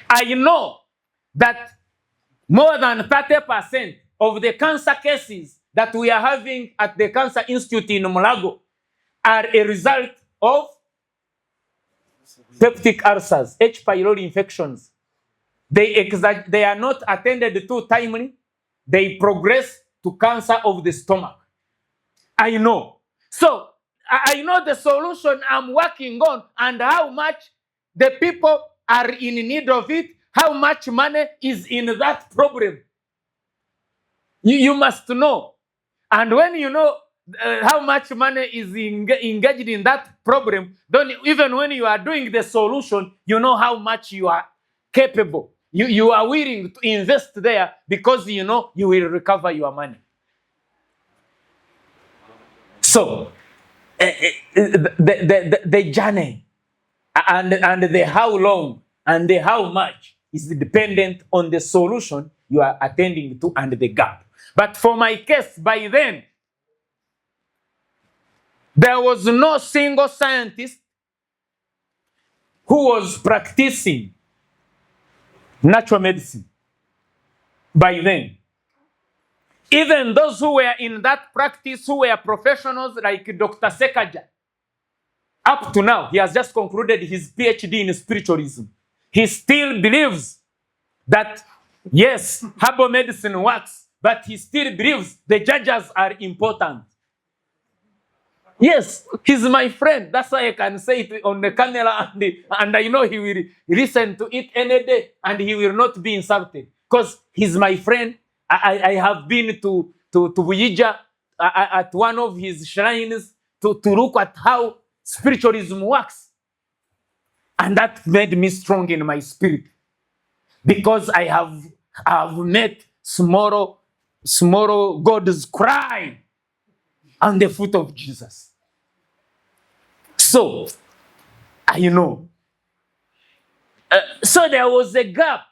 I know that more than 30% of the cancer cases that we are having at the Cancer Institute in Mulago are a result of peptic ulcers, H. pylori infections. They are not attended to timely. They progress to cancer of the stomach. I know. So I know the solution I'm working on and how much the people are in need of it, how much money is in that problem. You must know. And when you know how much money is engaged in that problem, then even when you are doing the solution, you know how much you are capable. You are willing to invest there because you know you will recover your money. So the journey and the how long and the how much is dependent on the solution you are attending to and the gap. But for my case, by then, there was no single scientist who was practicing natural medicine by then. Even those who were in that practice, who were professionals like Dr. Sekaja, up to now, he has just concluded his PhD in spiritualism. He still believes that, yes, herbal medicine works, but he still believes the judges are important. Yes, he's my friend. That's why I can say it on the camera, and I know he will listen to it any day, and he will not be insulted because he's my friend. I have been to Buyija at one of his shrines to look at how spiritualism works, and that made me strong in my spirit because I have met small small gods cry on the foot of Jesus. So, I know. So there was a gap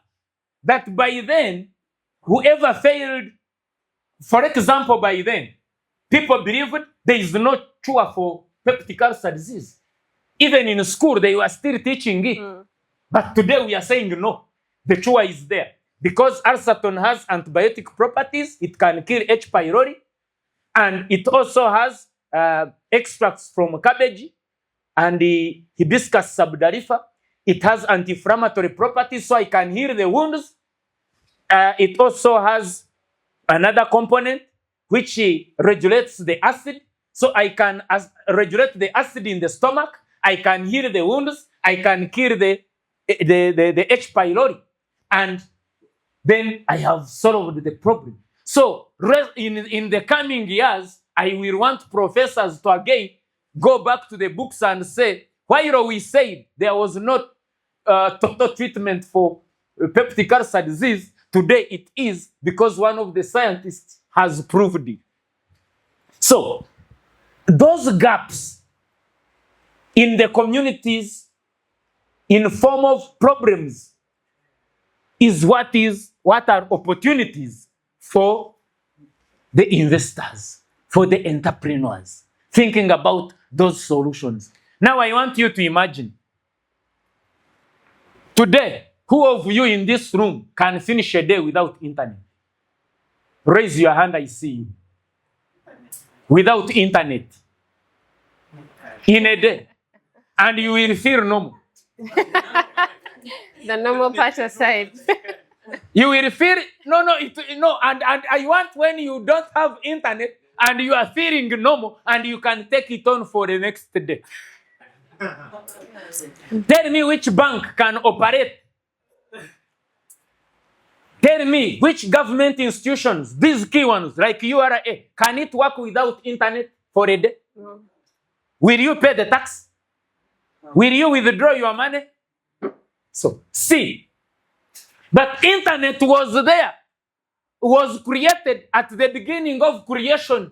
that by then, whoever failed, for example, by then, people believed there is no cure for peptic ulcer disease. Even in school, they were still teaching it. But today we are saying no, the cure is there. Because Arsaton has antibiotic properties, it can kill H. pylori, and it also has extracts from cabbage and the hibiscus subdarifa. It has anti-inflammatory properties, so it can heal the wounds. It also has another component which regulates the acid, so I can regulate the acid in the stomach. I can heal the wounds. I can kill the H. pylori, and then I have solved the problem. So in the coming years, I will want professors to again go back to the books and say, while we said there was not total treatment for peptic ulcer disease, today it is, because one of the scientists has proved it. So those gaps in the communities in form of problems is what are opportunities for the investors, for the entrepreneurs, thinking about those solutions. Now I want you to imagine, today, who of you in this room can finish a day without internet? Raise your hand, I see you. Without internet. In a day. And you will feel normal. The normal part aside. You will feel, and I want when you don't have internet and you are feeling normal and you can take it on for the next day. Tell me which bank can operate. Tell me which government institutions, these key ones like URA, can it work without internet for a day? No. Will you pay the tax? No. Will you withdraw your money? So, see, but internet was there, was created at the beginning of creation.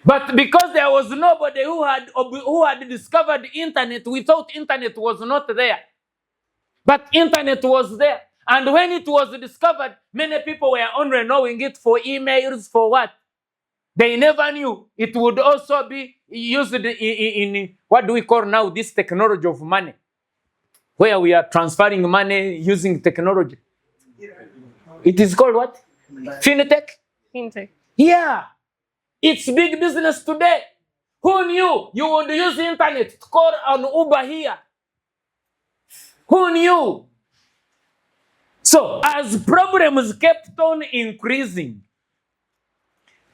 But because there was nobody who had discovered internet, we thought internet was not there. But internet was there. And when it was discovered, many people were only knowing it for emails, for what? They never knew it would also be used in what do we call now this technology of money, where we are transferring money using technology. It is called what? Fintech? Fintech. Yeah. It's big business today. Who knew you would use the internet to call an Uber here? Who knew? So, as problems kept on increasing,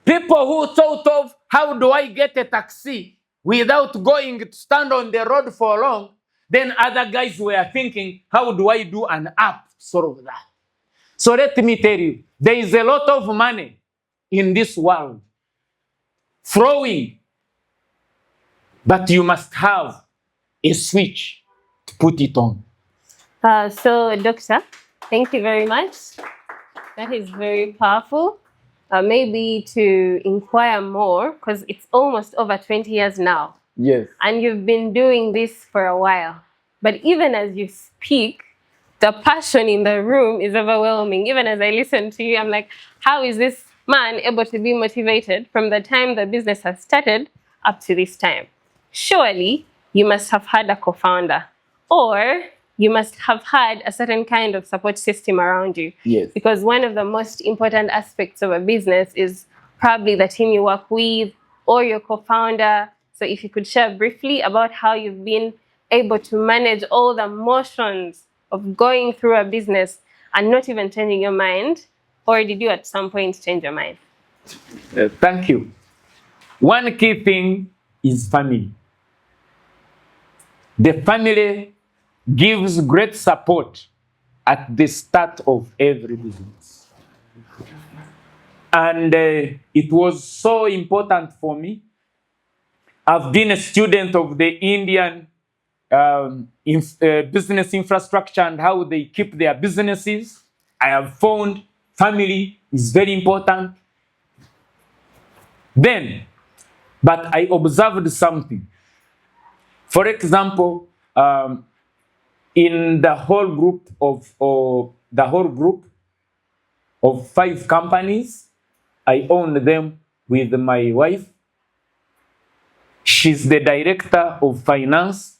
people who thought of how do I get a taxi without going to stand on the road for long, then other guys were thinking, how do I do an app to solve that? So let me tell you, there is a lot of money in this world flowing, but you must have a switch to put it on. So, Doctor, thank you very much. That is very powerful. Maybe to inquire more, because it's almost over 20 years now. Yes. And you've been doing this for a while. But even as you speak, the passion in the room is overwhelming. Even as I listen to you, I'm like, how is this man able to be motivated from the time the business has started up to this time? Surely, you must have had a co-founder, or you must have had a certain kind of support system around you. Yes. Because one of the most important aspects of a business is probably the team you work with or your co-founder. So if you could share briefly about how you've been able to manage all the motions of going through a business and not even changing your mind, or did you at some point change your mind? Thank you. One key thing is family. The family gives great support at the start of every business. And it was so important for me. I've been a student of the Indian business infrastructure and how they keep their businesses. I have found family is very important. Then, but I observed something. For example, in the whole group of 5 companies, I own them with my wife. She's the director of finance.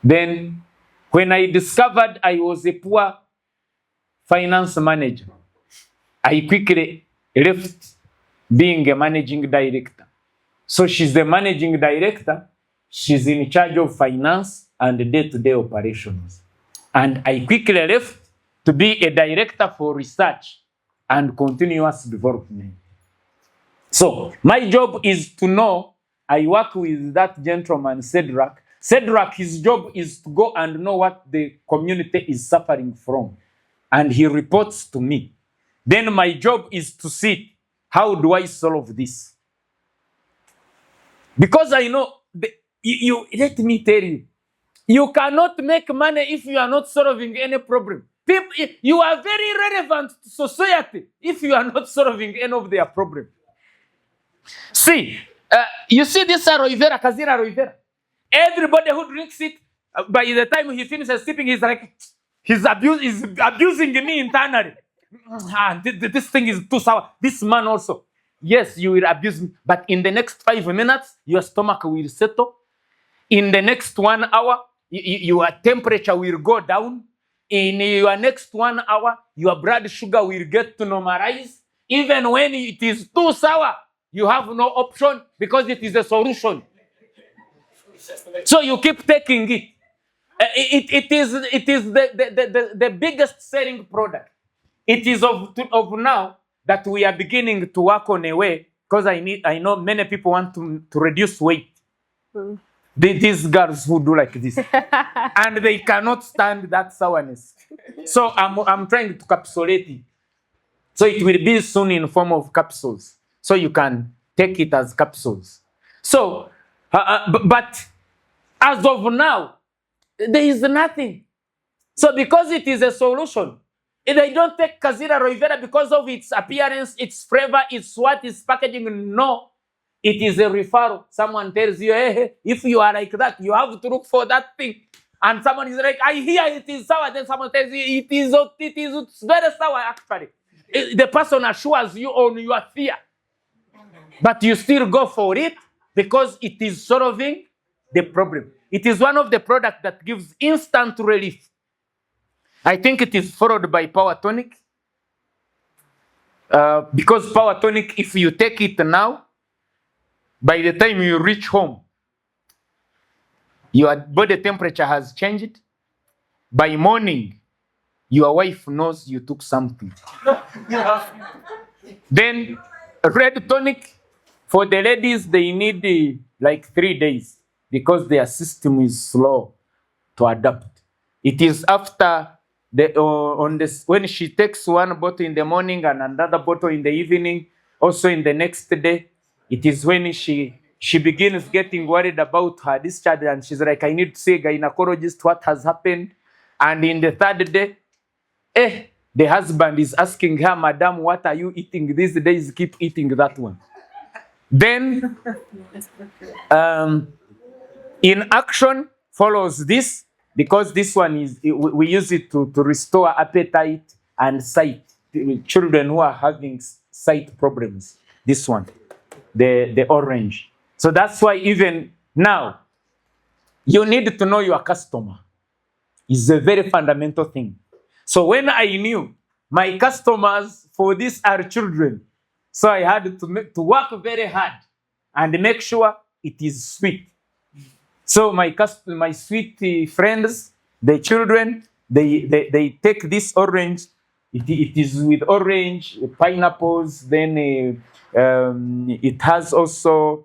Then, when I discovered I was a poor finance manager, I quickly left being a managing director. So she's the managing director. She's in charge of finance and day-to-day operations. And I quickly left to be a director for research and continuous development. So my job is to know. I work with that gentleman, Cedric. Cedric, his job is to go and know what the community is suffering from. And he reports to me. Then my job is to see, how do I solve this? Because I know, let me tell you, you cannot make money if you are not solving any problem. People, you are very relevant to society if you are not solving any of their problems. See, you see this aloe vera, Kazire aloe vera. Everybody who drinks it, by the time he finishes sipping, he's like, he's abusing me internally. This thing is too sour. This man also. Yes, you will abuse me, but in the next 5 minutes, your stomach will settle. In the next 1 hour, your temperature will go down. In your next 1 hour, your blood sugar will get to normalize. Even when it is too sour, you have no option because it is a solution. So you keep taking it. It is the biggest selling product. It is of now that we are beginning to work on a way, because I know many people want to reduce weight. These girls who do like this, and they cannot stand that sourness. So I'm trying to capsulate it. So it will be soon in form of capsules. So you can take it as capsules. So, but as of now, there is nothing. So because it is a solution, they don't take Kazire aloe vera because of its appearance, its flavor, its packaging. No, it is a referral. Someone tells you, hey, if you are like that, you have to look for that thing. And someone is like, I hear it is sour. Then someone tells you, it's very sour actually. The person assures you on your fear. But you still go for it because it is solving the problem. It is one of the products that gives instant relief. I think it is followed by Power Tonic. Because Power Tonic, if you take it now, by the time you reach home, your body temperature has changed. By morning, your wife knows you took something. Then Red Tonic, for the ladies, they need like 3 days because their system is slow to adapt. It is after when she takes 1 bottle in the morning and another bottle in the evening, also in the next day, it is when she begins getting worried about her discharge, and she's like, I need to see a gynecologist, what has happened. And in the 3rd day, the husband is asking her, Madam, what are you eating these days? Keep eating that one. Then, in action follows this, because this one is, we use it to restore appetite and sight. Children who are having sight problems. This one, the orange. So that's why even now, you need to know your customer. It's a very fundamental thing. So when I knew my customers for this are children, so I had to work very hard and make sure it is sweet. So my sweet friends, the children, they take this orange. It is with orange, pineapples. Then it has also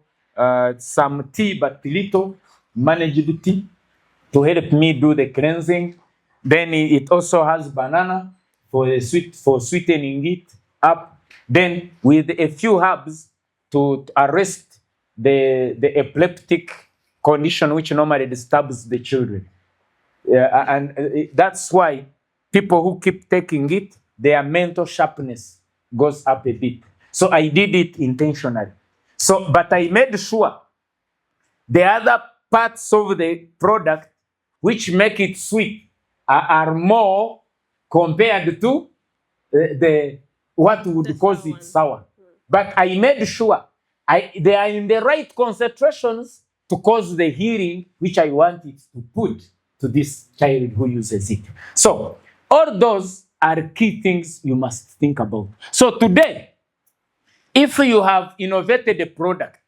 some tea, but little managed tea to help me do the cleansing. Then it also has banana for sweetening it up. Then with a few herbs to arrest the epileptic condition which normally disturbs the children. And that's why people who keep taking it, their mental sharpness goes up a bit. So I did it intentionally. So, but I made sure the other parts of the product which make it sweet are more compared to the what would cause it sour. But I made sure they are in the right concentrations to cause the healing which I want it to put to this child who uses it. So all those are key things you must think about. So today, if you have innovated a product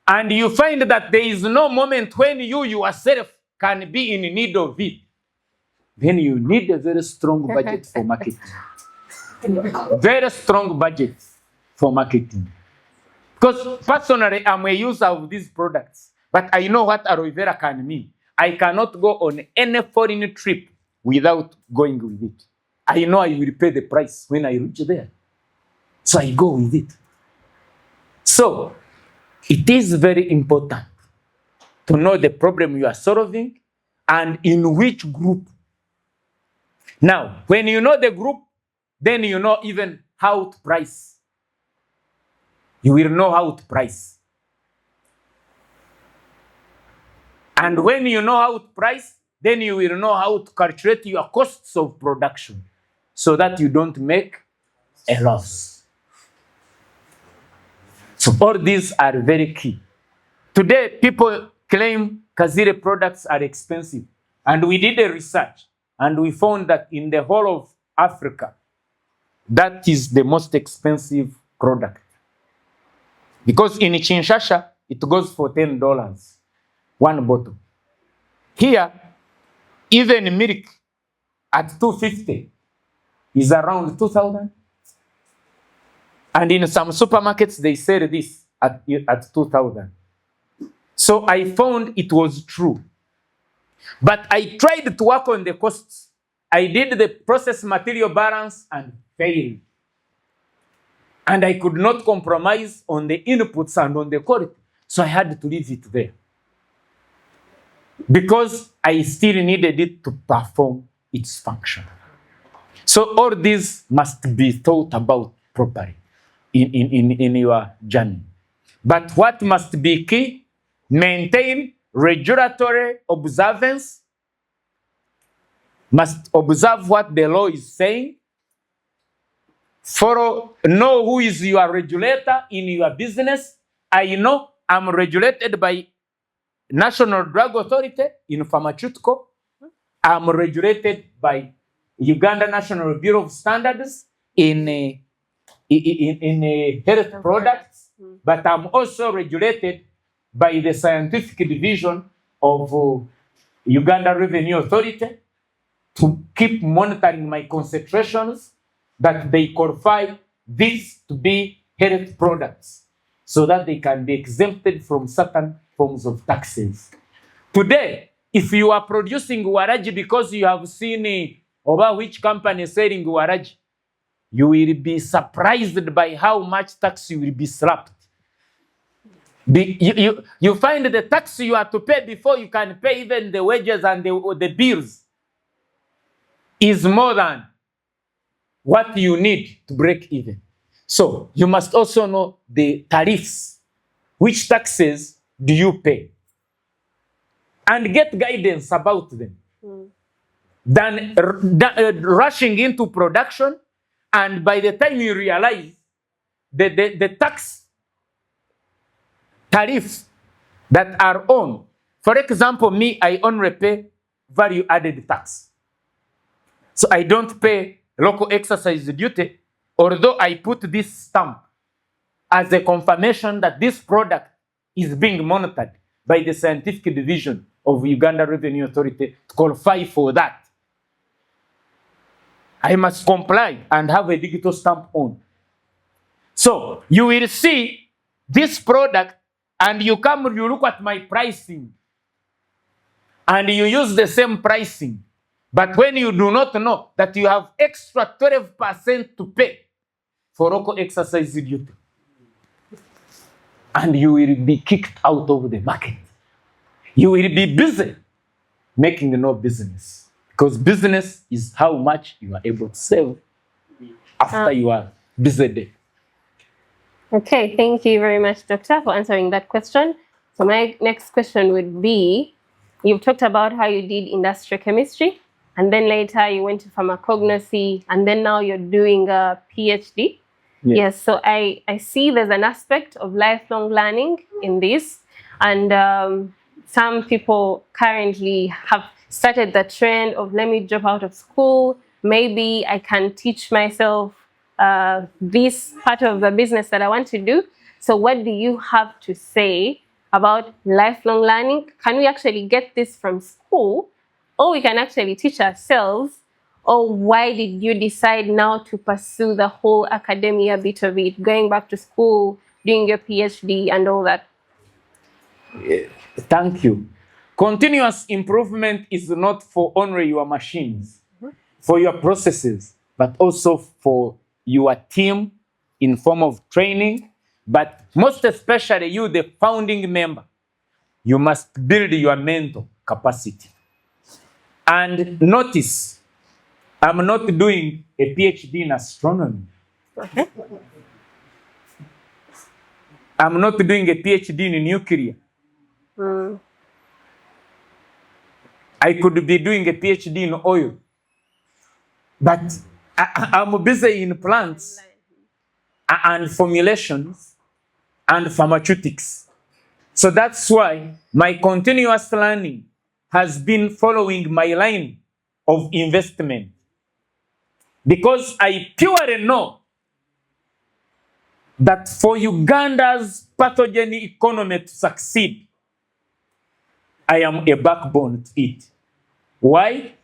and you find that there is no moment when you yourself can be in need of it, then you need a very strong budget for marketing. Very strong budget for marketing. Because personally, I'm a user of these products, but I know what aloe vera can mean. I cannot go on any foreign trip without going with it. I know I will pay the price when I reach there. So I go with it. So it is very important to know the problem you are solving and in which group. Now, when you know the group, then you know even how to price. You will know how to price. And when you know how to price, then you will know how to calculate your costs of production so that you don't make a loss. So all these are very key. Today, people claim Kazire products are expensive. And we did a research and we found that in the whole of Africa, that is the most expensive product. Because in Kinshasa, it goes for $10, one bottle. Here, even milk at $2.50 is around 2,000. And in some supermarkets, they sell this at 2,000. So I found it was true. But I tried to work on the costs. I did the process material balance and failed. And I could not compromise on the inputs and on the quality. So I had to leave it there. Because I still needed it to perform its function. So all these must be thought about properly in your journey. But what must be key? Maintain regulatory observance. Must observe what the law is saying. Know who is your regulator in your business. I know I'm regulated by National Drug Authority in pharmaceutical. I'm regulated by Uganda National Bureau of Standards in health products, but I'm also regulated by the scientific division of Uganda Revenue Authority to keep monitoring my concentrations that they qualify these to be health products so that they can be exempted from certain forms of taxes. Today, if you are producing waraji because you have seen over which company is selling waraji, you will be surprised by how much tax you will be slapped. You find the tax you have to pay before you can pay even the wages and the bills is more than what you need to break even. So you must also know the tariffs. Which taxes do you pay? And get guidance about them. Than rushing into production, and by the time you realize the tax tariffs that are on, for example, me, I only pay value added tax. So I don't pay local exercise duty, although I put this stamp as a confirmation that this product is being monitored by the scientific division of Uganda Revenue Authority to qualify for that. I must comply and have a digital stamp on. So you will see this product and you look at my pricing and you use the same pricing. But when you do not know that you have extra 12% to pay for local exercise duty, and you will be kicked out of the market. You will be busy making no business. Because business is how much you are able to sell after your busy day. Okay, thank you very much, Doctor, for answering that question. So my next question would be, you've talked about how you did industrial chemistry, and then later you went to pharmacognosy, and then now you're doing a PhD. Yes, so I see there's an aspect of lifelong learning in this, and some people currently have started the trend of, let me drop out of school, maybe I can teach myself this part of the business that I want to do. So what do you have to say about lifelong learning? Can we actually get this from school, or we can actually teach ourselves? Or why did you decide now to pursue the whole academia bit of it, going back to school, doing your PhD and all that? Thank you. Continuous improvement is not for only your machines, for your processes, but also for your team in form of training, but most especially you, the founding member. You must build your mental capacity. And notice, I'm not doing a PhD in astronomy. Okay. I'm not doing a PhD in nuclear. I could be doing a PhD in oil. But I'm busy in plants and formulations and pharmaceutics. So that's why my continuous learning has been following my line of investment. Because I purely know that for Uganda's pathogen economy to succeed, I am a backbone to it. Why?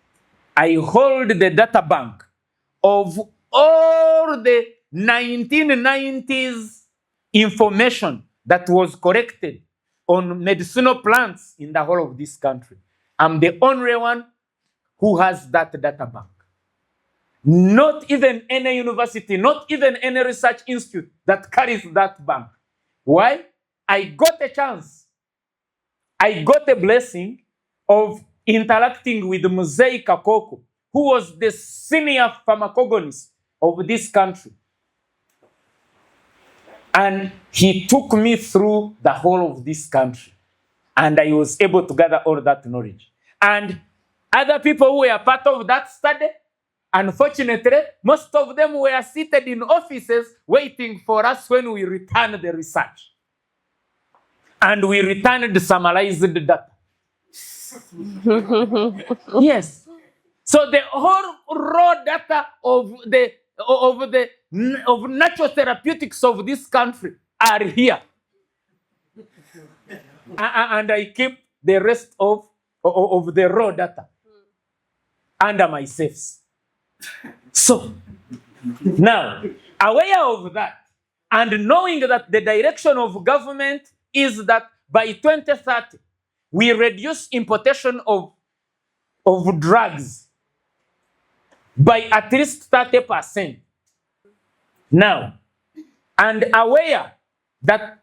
I hold the data bank of all the 1990s information that was collected on medicinal plants in the whole of this country. I'm the only one who has that data bank. Not even any university, not even any research institute that carries that bank. Why? I got a chance. I got a blessing of interacting with Mzee Kakoko, who was the senior pharmacogonist of this country. And he took me through the whole of this country. And I was able to gather all that knowledge. And other people who were part of that study, unfortunately, most of them were seated in offices waiting for us when we returned the research. And we returned the summarized data. Yes. So the whole raw data of natural therapeutics of this country are here. And I keep the rest of the raw data under my safes. So now, aware of that, and knowing that the direction of government is that by 2030, we reduce importation of drugs by at least 30%. Now, and aware that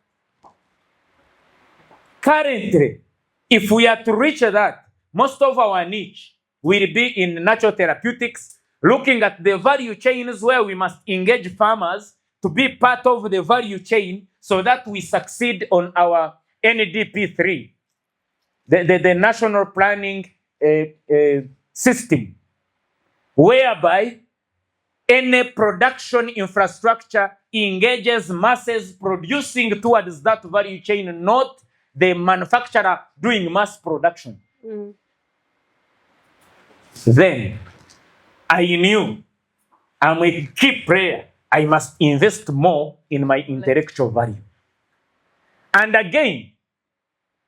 currently, if we are to reach that, most of our niche will be in natural therapeutics, looking at the value chains where we must engage farmers to be part of the value chain so that we succeed on our NDP 3, the national planning system, whereby any production infrastructure engages masses producing towards that value chain, not the manufacturer doing mass production. Then I knew I'm a key player. I must invest more in my intellectual value. And again,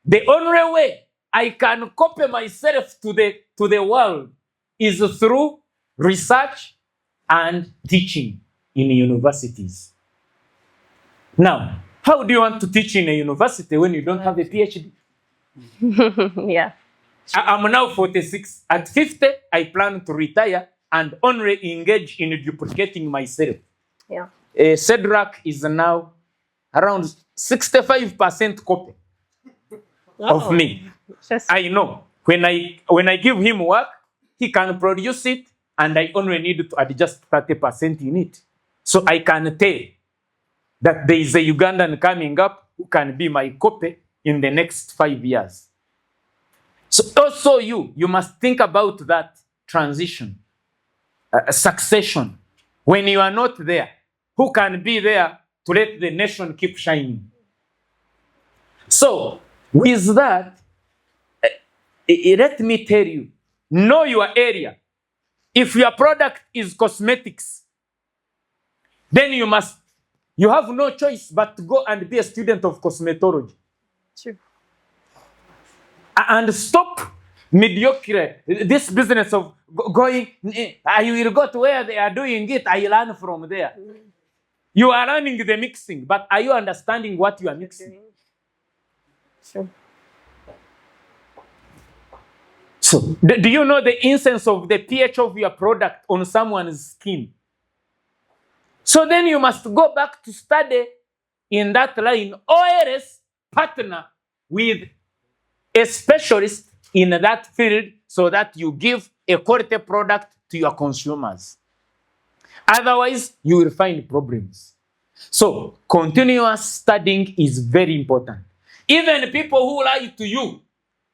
the only way I can copy myself to the world is through research and teaching in universities. Now, how do you want to teach in a university when you don't have a PhD? Yeah. I'm now 46. At 50, I plan to retire and only engage in duplicating myself. Yeah. Cedric is now around 65% copy of me. Just... I know. When I give him work, he can produce it, and I only need to adjust 30% in it. So I can tell that there is a Ugandan coming up who can be my copy in the next 5 years. So also you must think about that transition, succession. When you are not there, who can be there to let the nation keep shining? So with that, let me tell you, know your area. If your product is cosmetics, then you have no choice but to go and be a student of cosmetology. True. And stop mediocre, this business of going, I will go to where they are doing it, I learn from there. You are learning the mixing, but are you understanding what you are mixing? Sure. So, do you know the instance of the pH of your product on someone's skin? So then you must go back to study in that line, or else partner with a specialist in that field so that you give a quality product to your consumers. Otherwise, you will find problems. So, continuous studying is very important. Even people who lie to you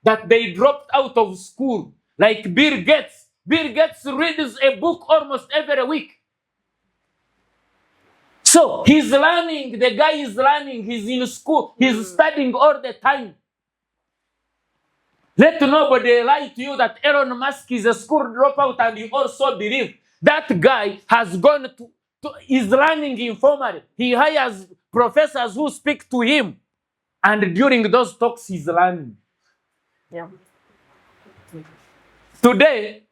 that they dropped out of school, like Bill Gates. Bill Gates reads a book almost every week. So he's learning, the guy is learning, he's in school, he's studying all the time. Let nobody lie to you that Elon Musk is a school dropout and you also believe that guy has gone is learning informally. He hires professors who speak to him, and during those talks he's learning. Yeah. Today,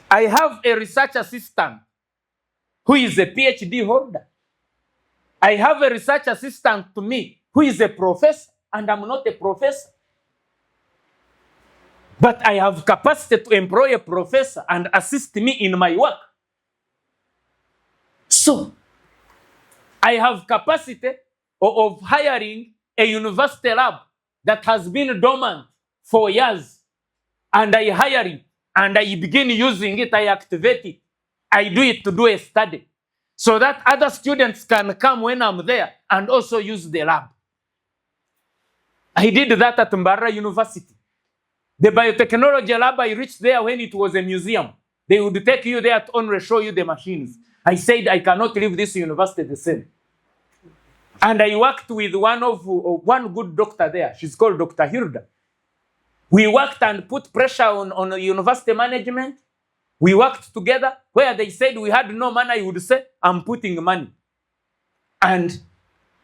I have a research assistant who is a PhD holder. I have a research assistant to me who is a professor, and I'm not a professor. But I have capacity to employ a professor and assist me in my work. So, I have capacity of hiring a university lab that has been dormant for years, and I hire it, and I begin using it, I activate it. I do it to do a study, so that other students can come when I'm there and also use the lab. I did that at Mbarara University. The biotechnology lab, I reached there when it was a museum. They would take you there to only show you the machines. I said, I cannot leave this university the same. And I worked with one good doctor there. She's called Dr. Hilda. We worked and put pressure on the university management. We worked together. Where they said we had no money, I would say, I'm putting money. And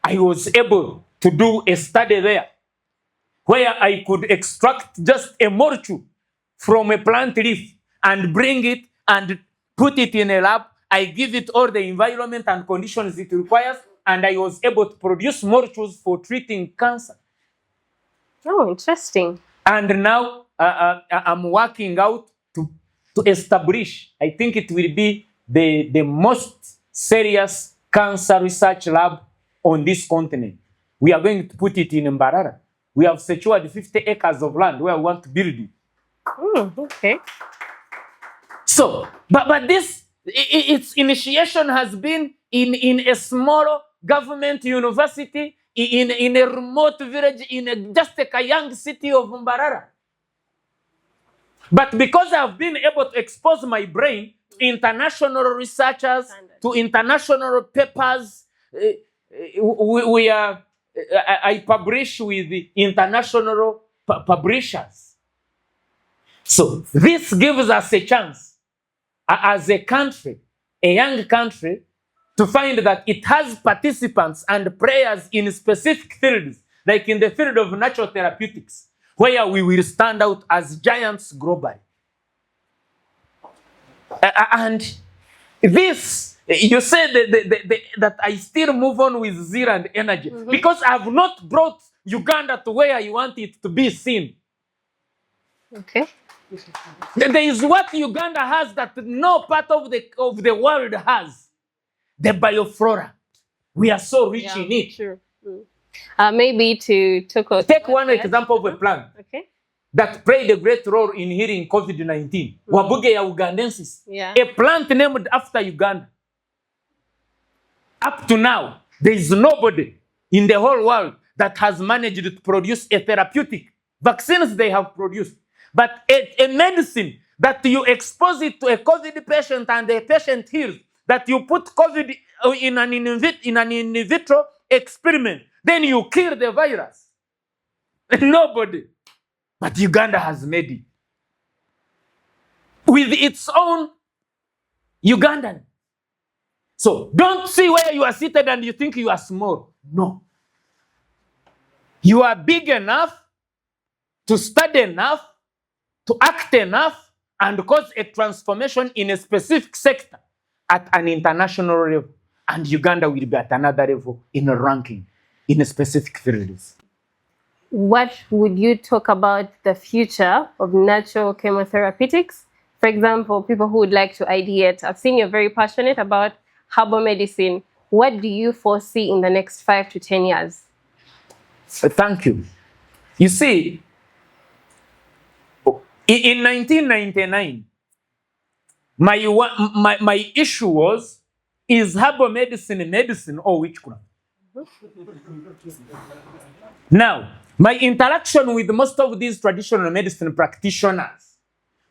I was able to do a study there where I could extract just a molecule from a plant leaf and bring it and put it in a lab. I give it all the environment and conditions it requires, and I was able to produce molecules for treating cancer. Oh, interesting. And now I'm working out to establish, I think it will be the most serious cancer research lab on this continent. We are going to put it in Mbarara. We have secured 50 acres of land where we want to build it. Okay. So, but this, its initiation has been in a small government university, in a remote village, in just a young city of Mbarara. But because I've been able to expose my brain to international researchers, to international papers, I publish with the international publishers. So this gives us a chance as a country, a young country, to find that it has participants and players in specific fields, like in the field of natural therapeutics, where we will stand out as giants globally. And this, you said that I still move on with zeal and energy, because I have not brought Uganda to where I want it to be seen. Okay. There is what Uganda has that no part of the world has. The bioflora. We are so rich in it. Sure. Maybe to take one example of a plant. Okay. that played a great role in healing COVID-19. Wabuge ya Ugandensis. Yeah. A plant named after Uganda. Up to now, there is nobody in the whole world that has managed to produce a therapeutic. Vaccines they have produced. But a medicine that you expose it to a COVID patient and the patient heals, that you put COVID in an in vitro experiment, then you kill the virus. Nobody. But Uganda has made it. With its own Ugandan. So don't see where you are seated and you think you are small. No. You are big enough to study enough, to act enough, and cause a transformation in a specific sector at an international level. And Uganda will be at another level in a ranking in a specific fields. What would you talk about the future of natural chemotherapeutics? For example, people who would like to ideate. I've seen you're very passionate about herbal medicine. What do you foresee in the next 5 to 10 years? Thank you. You see, in 1999, my issue was, is herbal medicine or witchcraft? Now, my interaction with most of these traditional medicine practitioners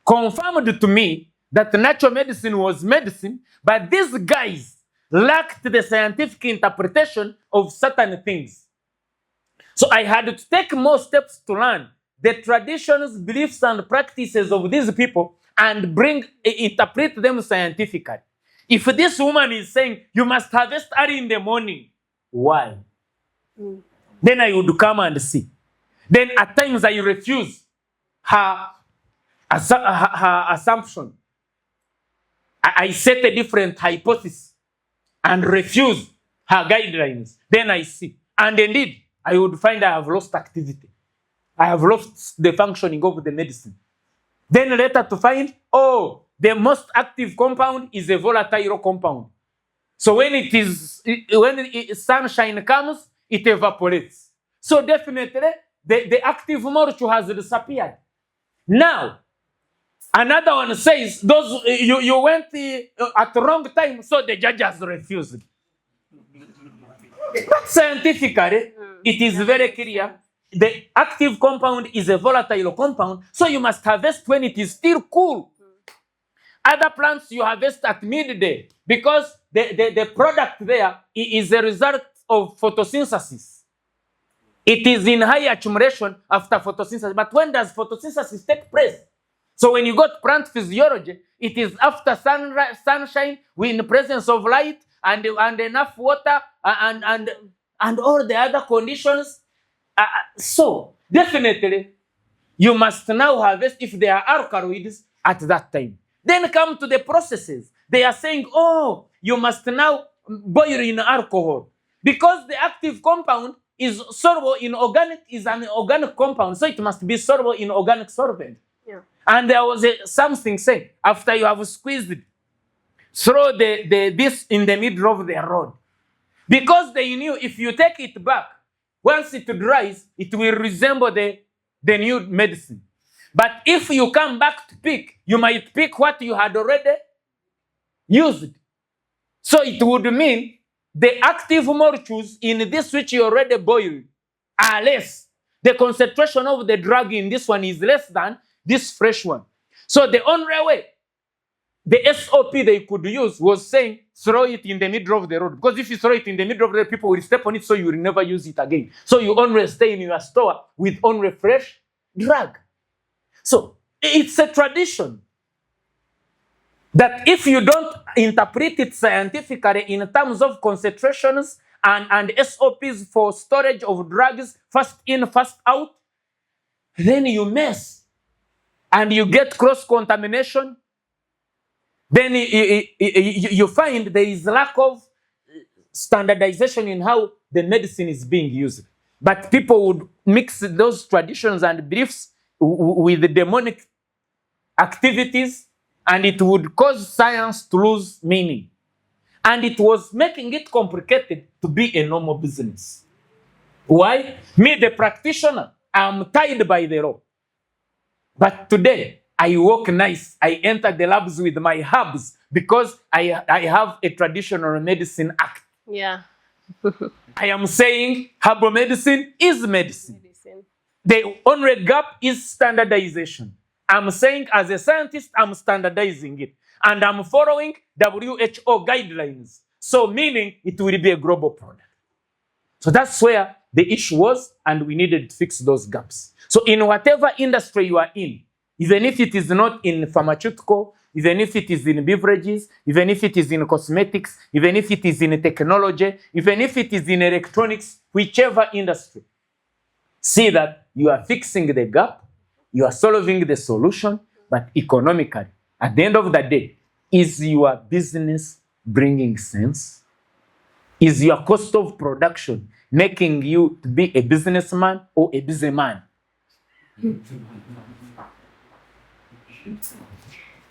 confirmed to me that natural medicine was medicine, but these guys lacked the scientific interpretation of certain things. So I had to take more steps to learn the traditions, beliefs, and practices of these people and interpret them scientifically. If this woman is saying, you must harvest early in the morning, why? Then I would come and see. Then at times I refuse her assumption. I set a different hypothesis and refuse her guidelines. Then I see. And indeed, I would find I have lost activity. I have lost the functioning of the medicine. Then later to find, oh, the most active compound is a volatile compound. So when sunshine comes, it evaporates. So definitely, the active molecule has disappeared. Now, another one says, you went at the wrong time, so the judge has refused. But scientifically, it is very clear. The active compound is a volatile compound, so you must harvest when it is still cool. Other plants you harvest at midday because the product there is a result of photosynthesis. It is in high accumulation after photosynthesis. But when does photosynthesis take place? So when you got plant physiology, it is after sunshine, in the presence of light and enough water and all the other conditions. So definitely, you must now harvest if there are alkaloids at that time. Then come to the processes. They are saying, oh, you must now boil in alcohol. Because the active compound is soluble in is an organic compound, so it must be soluble in organic solvent. Yeah. And there was something saying, after you have squeezed it, throw this in the middle of the road. Because they knew if you take it back, once it dries, it will resemble the new medicine. But if you come back to pick, you might pick what you had already used. So it would mean the active molecules in this which you already boiled are less. The concentration of the drug in this one is less than this fresh one. So the only way, the SOP they could use was saying, throw it in the middle of the road. Because if you throw it in the middle of the road, people will step on it, so you will never use it again. So you only stay in your store with only fresh drug. So it's a tradition that if you don't interpret it scientifically in terms of concentrations and SOPs for storage of drugs, first in, first out, then you mess and you get cross-contamination. Then you find there is lack of standardization in how the medicine is being used. But people would mix those traditions and beliefs with the demonic activities, and it would cause science to lose meaning. And it was making it complicated to be a normal business. Why? Me, the practitioner, I'm tied by the law. But today, I walk nice. I enter the labs with my herbs because I have a traditional medicine act. Yeah. I am saying herbal medicine is medicine. The only gap is standardization. I'm saying as a scientist, I'm standardizing it. And I'm following WHO guidelines. So meaning it will be a global product. So that's where the issue was, and we needed to fix those gaps. So in whatever industry you are in, even if it is not in pharmaceutical, even if it is in beverages, even if it is in cosmetics, even if it is in technology, even if it is in electronics, whichever industry, see that you are fixing the gap, you are solving the solution, but economically, at the end of the day, is your business bringing sense? Is your cost of production making you to be a businessman or a busy man?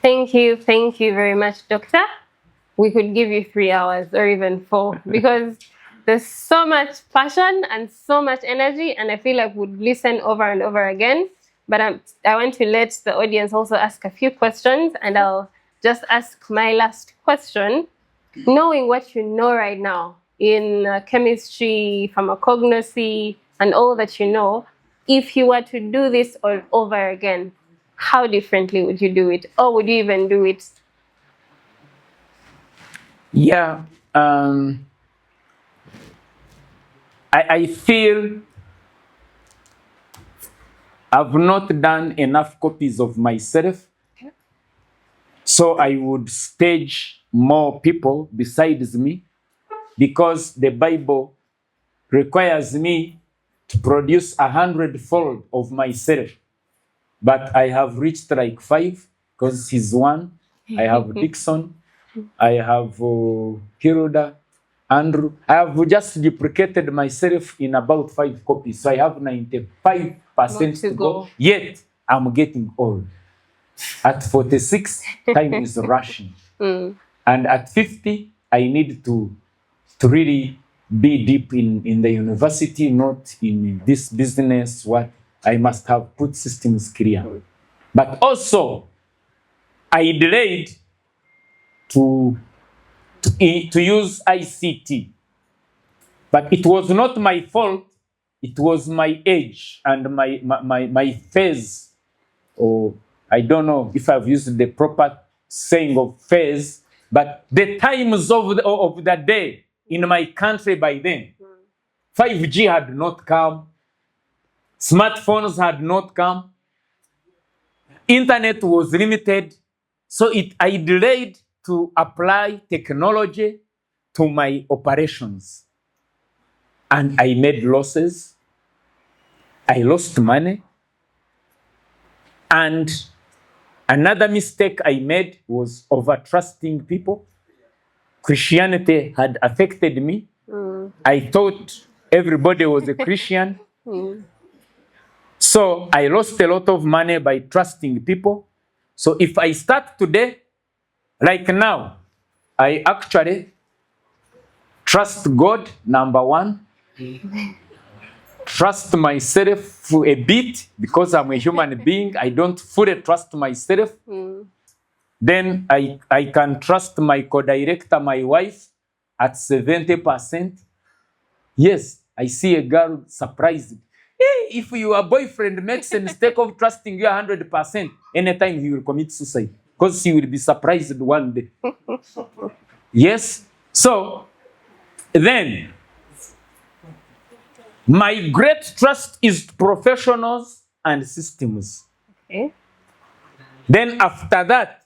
Thank you very much, Doctor. We could give you 3 hours or even 4 because there's so much passion and so much energy, and I feel like we'd listen over and over again. But I want to let the audience also ask a few questions, and I'll just ask my last question. Knowing what you know right now in chemistry, pharmacognosy, and all that you know, if you were to do this all over again, how differently would you do it? Or would you even do it? Yeah, I feel I've not done enough copies of myself. Okay. So I would stage more people besides me, because the Bible requires me to produce 100-fold of myself. But I have reached like 5, because he's 1. I have Dixon, I have Hilda, Andrew. I have just duplicated myself in about 5 copies. So I have 95% to go. Yet I'm getting old. At 46, time is rushing. And at 50, I need to really be deep in the university, not in this business. What I must have put systems clear. But also, I delayed to use ICT. But it was not my fault. It was my age and my phase. Or I don't know if I've used the proper saying of phase, but the times of the day in my country by then. 5G had not come. Smartphones had not come. Internet was limited. So I delayed to apply technology to my operations. And I made losses. I lost money. And another mistake I made was over-trusting people. Christianity had affected me. I thought everybody was a Christian. So I lost a lot of money by trusting people. So if I start today, like now, I actually trust God, number 1. Trust myself a bit, because I'm a human being. I don't fully trust myself. Then I can trust my co-director, my wife, at 70%. Yes, I see a girl surprised. Hey, if your boyfriend makes a mistake of trusting you 100%, anytime he will commit suicide, because he will be surprised one day. Yes? So, then, my great trust is professionals and systems. Okay. Then after that,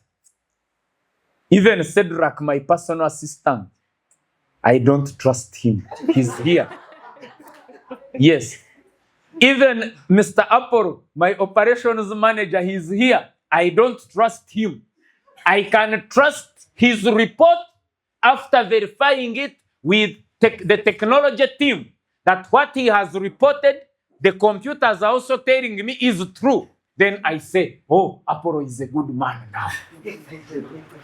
even Cedric, my personal assistant, I don't trust him. He's here. Yes. Even Mr. Apple, my operations manager, he's here. I don't trust him. I can trust his report after verifying it with the technology team, that what he has reported, the computers are also telling me is true. Then I say, oh, Apollo is a good man now.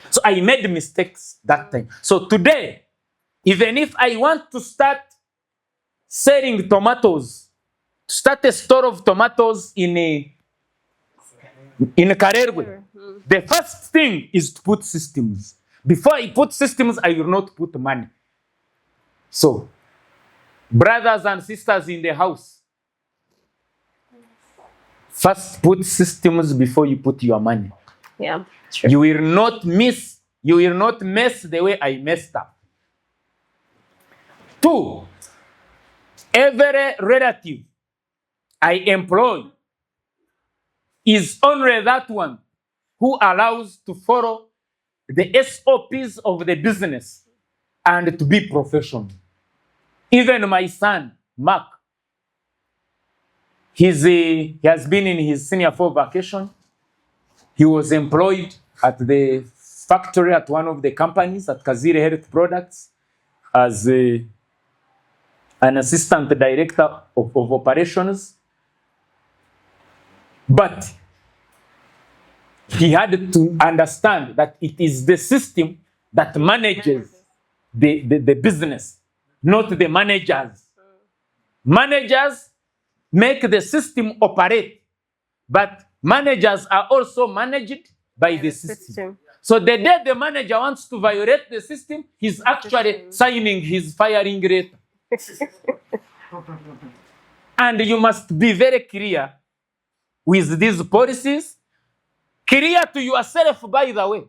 So I made mistakes that time. So today, even if I want to start selling tomatoes, start a store of tomatoes in in Karerwe, the first thing is to put systems. Before I put systems, I will not put money. So, brothers and sisters in the house, first put systems before you put your money. Yeah, true. You will not mess the way I messed up. 2, every relative I employ is only that one who allows to follow the SOPs of the business and to be professional. Even my son, Mark, he has been in his senior 4 vacation. He was employed at the factory at one of the companies at Kazire Health Products as an assistant director of operations. But he had to understand that it is the system that manages the business, not the managers. Managers make the system operate, but managers are also managed by the system. So the day the manager wants to violate the system, he's actually signing his firing letter. And you must be very clear with these policies. Clear to yourself, by the way.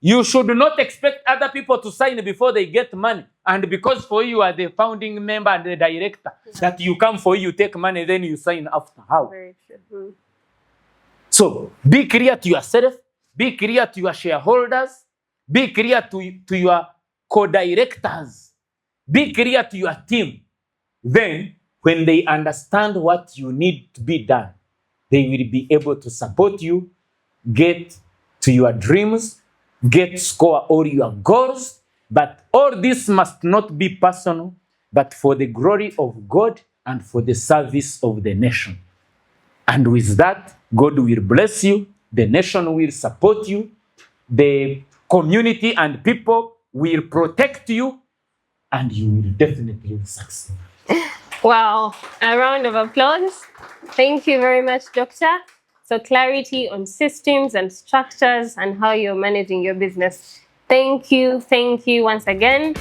You should not expect other people to sign before they get money. And because for you are the founding member and the director, that you come for you take money, then you sign after. How? Very true. So be clear to yourself, be clear to your shareholders, be clear to your co-directors, be clear to your team. Then, when they understand what you need to be done, they will be able to support you, get to your dreams, score all your goals. But all this must not be personal, but for the glory of God and for the service of the nation. And with that, God will bless you, the nation will support you, the community and people will protect you, and you will definitely succeed. Wow, a round of applause. Thank you very much, Doctor. So clarity on systems and structures and how you're managing your business. Thank you once again.